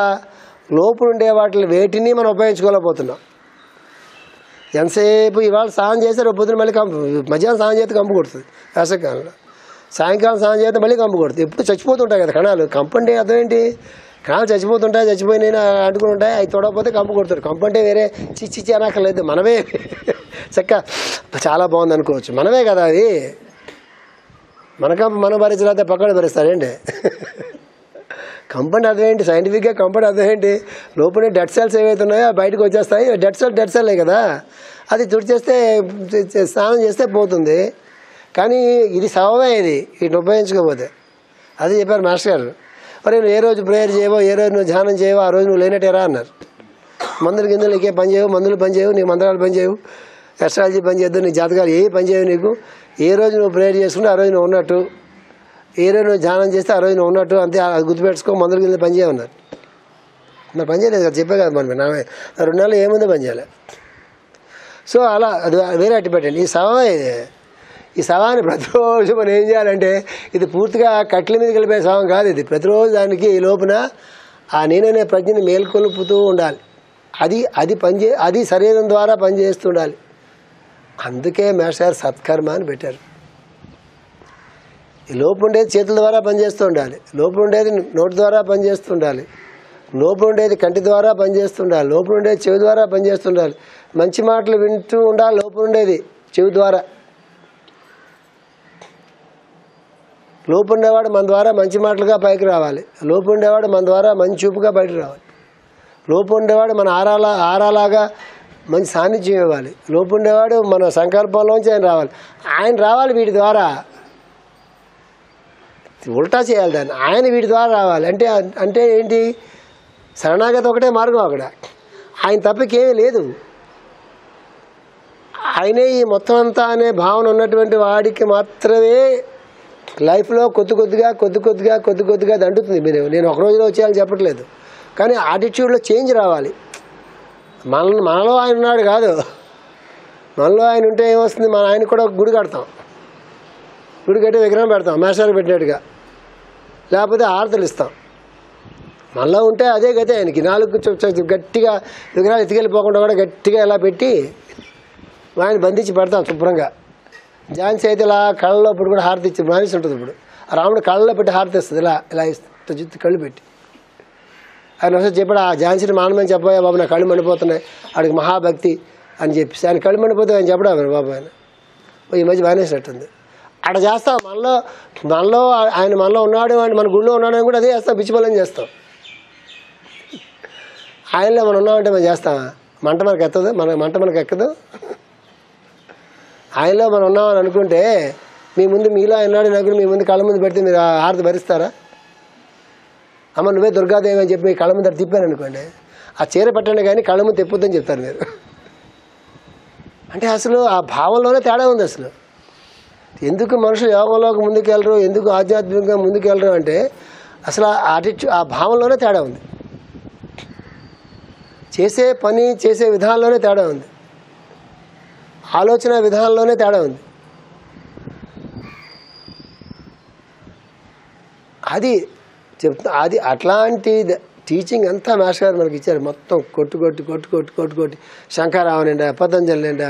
లోపల ఉండే వాటిని వేటిని మనం ఉపయోగించుకోలేకపోతున్నాం. ఎంతసేపు ఇవాళ స్నానం చేస్తే రేపు పొద్దున మళ్ళీ మధ్యాహ్నం స్నానం చేస్తే కంపు కొడుతుంది. వేసవికాలంలో సాయంకాలం స్నానం చేస్తే మళ్ళీ కంపు కొడుతుంది. ఎప్పుడు చచ్చిపోతుంటాయి కదా కణాలు. కంపు అంటే అర్థం ఏంటి? కణాలు చచ్చిపోయినాయి అంటుకుని ఉంటాయి, అవి తొడకపోతే కంపు కొడుతారు. కంపు అంటే వేరే చిచ్చి అనక్కర్లేదు, మనమే చక్క చాలా బాగుంది అనుకోవచ్చు. మనమే కదా అది. మన కంపు మనం భరించలేకపోతే పక్కన భరిస్తారేంటి? కంపౌండ్ అర్థం ఏంటి? సైంటిఫిక్గా కంపౌండ్ అర్థం ఏంటి? లోపల డెడ్ సెల్స్ ఏవైతే ఉన్నాయో బయటకు వచ్చేస్తాయి. డెడ్ సెల్లే కదా, అది తుడిచేస్తే స్నానం చేస్తే పోతుంది. కానీ ఇది శవమే, ఇది వీటిని ఉపయోగించుకోకపోతే. అది చెప్పారు మాస్టర్ గారు. మరి నువ్వు ఏ రోజు ప్రేయర్ చేయవో, ఏ రోజు నువ్వు ధ్యానం చేయవో ఆ రోజు నువ్వు లేనట్టేరా అన్నారు. మందులు గిందులు నీకే పని చేయవు, మందులు పని చేయవు, నీ మంత్రాలు పని చేయవు, ఎస్ట్రాలజీ పని చేయద్దు, నీ జాతకాలు ఏ పని చేయవు. నీకు ఏ రోజు నువ్వు ప్రేయర్ చేసుకుంటే ఆ రోజు నువ్వు ఉన్నట్టు, ఏ రోజు నువ్వు ధ్యానం చేస్తే ఆ రోజు నువ్వు ఉన్నట్టు, అంతే. అది గుర్తుపెట్టుకో, మందులు కింద పని చేయమన్నారు. మరి పని చేయలేదు కదా, చెప్పే కదా మనం. 2 నెలలు ఏముందో పని చేయాలి. సో అలా అది వేరే అట్టి పెట్టండి. ఈ శవమే ఇది. ఈ శవాన్ని ప్రతిరోజు మనం ఏం చేయాలంటే, ఇది పూర్తిగా కట్ల మీద కలిపే శవం కాదు ఇది. ప్రతిరోజు దానికి ఈ లోపున ఆ నేననే ప్రజ్ఞని మేల్కొలుపుతూ ఉండాలి. అది శరీరం ద్వారా పనిచేస్తుండాలి. అందుకే మేషారు సత్కర్మ అని పెట్టారు. ఈ లోపు ఉండేది చేతుల ద్వారా పనిచేస్తూ ఉండాలి, లోపు ఉండేది నోటి ద్వారా పనిచేస్తుండాలి, లోపు ఉండేది కంటి ద్వారా పనిచేస్తుండాలి, లోపు ఉండేది చెవి ద్వారా పనిచేస్తుండాలి. మంచి మాటలు వింటూ ఉండాలి లోపు ఉండేది చెవి ద్వారా. లోపు ఉండేవాడు మన ద్వారా మంచి మాటలుగా పైకి రావాలి, లోపు ఉండేవాడు మన ద్వారా మంచి చూపుగా బయటకు రావాలి, లోపు ఉండేవాడు మన ఆరాలాగా మంచి సాన్నిధ్యం ఇవ్వాలి, లోపు ఉండేవాడు మన సంకల్పంలోంచి ఆయన రావాలి వీటి ద్వారా. ఉల్టా చేయాలి దాన్ని, ఆయన వీటి ద్వారా రావాలి. అంటే ఏంటి? శరణాగతి ఒకటే మార్గం అక్కడ. ఆయన తప్పకేమీ లేదు. ఆయనే ఈ మొత్తం అంతా అనే భావన ఉన్నటువంటి వాడికి మాత్రమే లైఫ్లో కొద్ది కొద్దిగా దండుతుంది. నేను ఒక రోజులో వచ్చేయాలని చెప్పట్లేదు, కానీ యాటిట్యూడ్లో చేంజ్ రావాలి. మనలో ఆయన ఉన్నాడు కాదు, మనలో ఆయన ఉంటే ఏమొస్తుంది? మన ఆయన కూడా గుడి కడతాం, గుడి కట్టి విగ్రహం పెడతాం మేషాలు పెట్టినట్టుగా, లేకపోతే ఆరతలు ఇస్తాం. మనలో ఉంటే అదే గతే ఆయనకి. 4 గట్టిగా విగ్రహాలు ఎత్తుకెళ్ళిపోకుండా కూడా గట్టిగా ఇలా పెట్టి ఆయన బంధించి పెడతాం శుభ్రంగా. ఝాన్సీ అయితే ఇలా కళ్ళలో ఇప్పుడు కూడా హారతి ఇచ్చి మానేసి ఉంటుంది. ఇప్పుడు రాముడు కళ్ళలో పెట్టి హారతి ఇస్తుంది, ఇలా ఇస్తుంది కళ్ళు పెట్టి. ఆయన ఒకసారి చెప్పాడు, ఆ ఝాన్సీని మానమని చెప్పబోయా బాబు, నా కళ్ళు మండిపోతున్నాయి, ఆడికి మహాభక్తి అని చెప్పేసి. ఆయన కళ్ళు మండిపోతే ఆయన చెప్పడా బాబు, ఆయన ఈ మధ్య మానేసినట్టుంది. అక్కడ చేస్తాం. మనలో ఆయన మనలో ఉన్నాడు అని, మన గుడిలో ఉన్నాడు అని కూడా అదే చేస్తాం, పిచ్చిపల్లని చేస్తాం. ఆయనలో మనం ఉన్నామంటే మనం చేస్తామా? మంట మనకు ఎత్తదు, మంట మనకు ఎక్కదు. ఆయనలో మనం ఉన్నామని అనుకుంటే మీ ముందు మీలో ఎన్నాడు నగురు మీ ముందు కళ్ళ ముందు పెడితే మీరు హారతి భరిస్తారా? అమ్మ నువ్వే దుర్గాదేవి అని చెప్పి మీ కళ్ళ ముందు తిప్పాను అనుకోండి, ఆ చీర పెట్టండి కానీ కళ్ళ ముందు తిప్పొద్దని చెప్తారు మీరు. అంటే అసలు ఆ భావంలోనే తేడా ఉంది. అసలు ఎందుకు మనుషులు యోగంలోకి ముందుకెళ్ళరు, ఎందుకు ఆధ్యాత్మికంగా ముందుకెళ్ళరు అంటే అసలు ఆ భావంలోనే తేడా ఉంది. చేసే పని చేసే విధానంలోనే తేడా ఉంది, ఆలోచన విధానంలోనే తేడా ఉంది. అది చెప్తా. అది అట్లాంటి టీచింగ్ అంతా మాస్టర్ గారు మనకి ఇచ్చారు. మొత్తం కొట్టు శంకరావు నిండా, పతంజలి నిండా,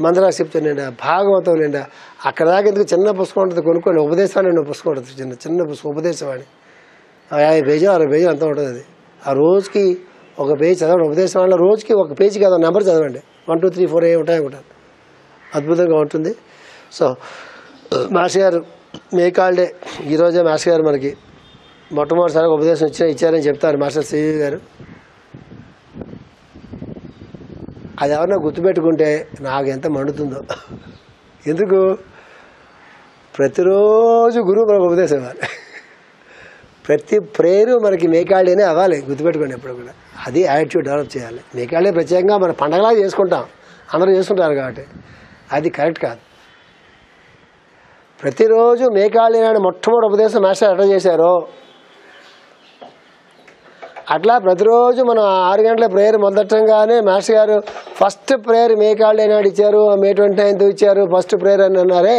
మందరాక్షిప్తుడు నిండా, భాగవతం నిండా. అక్కడ దాకా ఎందుకు చిన్న పుస్తకం ఉంటుంది కొనుక్కోండి, ఉపదేశాన్ని ఉన్న పుస్తకం ఉంటుంది, చిన్న పుస్తకం ఉపదేశవాణి. 50 పేజీలు 60 పేజీలు అంతా ఉంటుంది. అది ఆ రోజుకి ఒక పేజీ చదవండి. ఉపదేశవాణిలో రోజుకి ఒక పేజీ కదా నెంబర్ చదవండి. 1 2 3 4 ఉంటాయి అనుకుంటాను. అద్భుతంగా ఉంటుంది. సో మాస్టర్ గారు మేకాల్డే ఈరోజే మాస్టర్ గారు మనకి మొట్టమొదటిసారి ఉపదేశం ఇచ్చారని చెప్తారు మాస్టర్ శ్రీజీ గారు. అది ఎవరన్నా గుర్తుపెట్టుకుంటే నాకు ఎంత మండుతుందో. ఎందుకు? ప్రతిరోజు గురువు మనకు ఉపదేశం ఇవ్వాలి, ప్రతి ప్రేయరు మనకి మేకాళ్ళేనే అవ్వాలి. గుర్తుపెట్టుకోండి ఎప్పుడు కూడా. అది యాటిట్యూడ్ డెవలప్ చేయాలి. మేకాళ్ళే ప్రత్యేకంగా మన పండగలాగా చేసుకుంటాం, అందరూ చేసుకుంటారు కాబట్టి అది కరెక్ట్ కాదు. ప్రతిరోజు మేకాళ్ళే నాడు మొట్టమొదటి ఉపదేశం మాస్టర్ ఎట్లా చేశారో అట్లా ప్రతిరోజు మనం 6 గంటల ప్రేయర్ మొదటంగానే మాస్టర్ గారు ఫస్ట్ ప్రేయర్ మేకాళ్ళే నాడు ఇచ్చారు, May 29th ఇచ్చారు ఫస్ట్ ప్రేయర్ అని అన్నారే.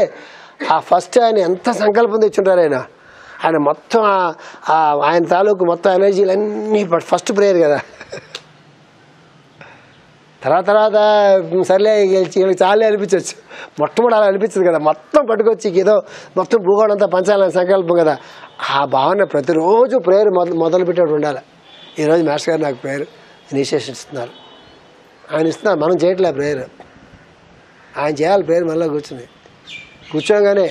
ఆ ఫస్ట్ ఆయన ఎంత సంకల్పం తెచ్చుంటారు. ఆయన మొత్తం ఆయన తాలూకు మొత్తం ఎనర్జీలన్నీ ఫస్ట్ ప్రేయర్ కదా. తర్వాత సర్లే వీళ్ళకి చాలే అనిపించవచ్చు, మొట్టమొదటి అలా అనిపించదు కదా. మొత్తం పట్టుకొచ్చి ఏదో మొత్తం భూగోళం అంతా పంచాలని సంకల్పం కదా. ఆ భావన ప్రతిరోజు ప్రేయర్ మొదలుపెట్టేట్టు ఉండాలి. ఈరోజు మాస్టర్ గారు నాకు ప్రేయర్ ఇనిషియేషన్ ఇస్తున్నారు. ఆయన ఇస్తున్నారు, మనం చేయట్లే ప్రేయర్. ఆయన చేయాలి ప్రేయర్. మళ్ళీ కూర్చోగానే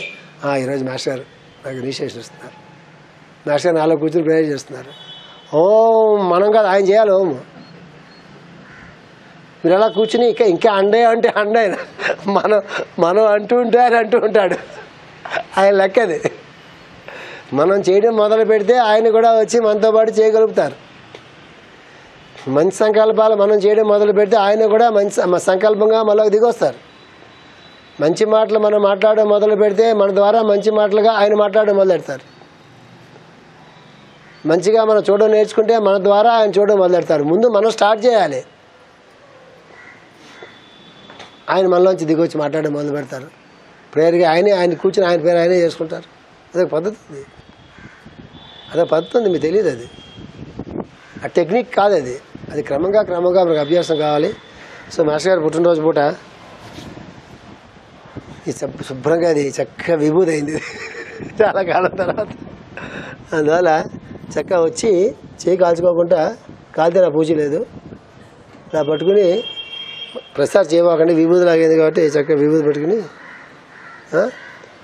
ఈరోజు మాస్టర్ గారు నాకు ఇనిషియేషన్ ఇస్తున్నారు. మాస్టర్ గారు నాలో కూర్చొని ప్రేయర్ చేస్తున్నారు. ఓం మనం కాదు, ఆయన చేయాలి ఓం. మీరు అలా కూర్చుని ఇంకా అండే అంటే అండే మనం అంటూ ఉంటే ఆయన అంటూ ఉంటాడు. ఆయన లెక్కది. మనం చేయడం మొదలు పెడితే ఆయన కూడా వచ్చి మనతో పాటు చేయగలుగుతారు. మంచి సంకల్పాలు మనం చేయడం మొదలు పెడితే ఆయన కూడా మంచి సంకల్పంగా మళ్ళీ దిగొస్తారు. మంచి మాటలు మనం మాట్లాడడం మొదలు పెడితే మన ద్వారా మంచి మాటలుగా ఆయన మాట్లాడడం మొదలెడతారు. మంచిగా మనం చూడడం నేర్చుకుంటే మన ద్వారా ఆయన చూడడం మొదలెడతారు. ముందు మనం స్టార్ట్ చేయాలి, ఆయన మనలోంచి దిగొచ్చి మాట్లాడడం మొదలు పెడతారు. ప్రేయర్గా ఆయన కూర్చొని ఆయన పేరు ఆయనే చేసుకుంటారు. అదొక పద్ధతి. అదొక పద్ధతి ఉంది, మీకు తెలియదు. అది ఆ టెక్నిక్ కాదు. అది క్రమంగా మనకు అభ్యాసం కావాలి. సో మాస్టర్ గారు పుట్టినరోజు పూట ఈ శుభ్రంగా అది చక్కగా విభూది అయింది చాలా కాలం తర్వాత. అందువల్ల చక్కగా వచ్చి చేయి కాల్చుకోకుండా, కాలితే నా పూజ లేదు, ఇలా పట్టుకుని ప్రసాద్ చేయమాకండి, విభూది లాగేది కాబట్టి చక్కగా విభూది పెట్టుకుని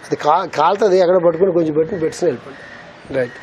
అది కాలుతుంది. ఎక్కడ పట్టుకుని కొంచెం పెట్టుకుని వెళ్ళిపోండి. రైట్.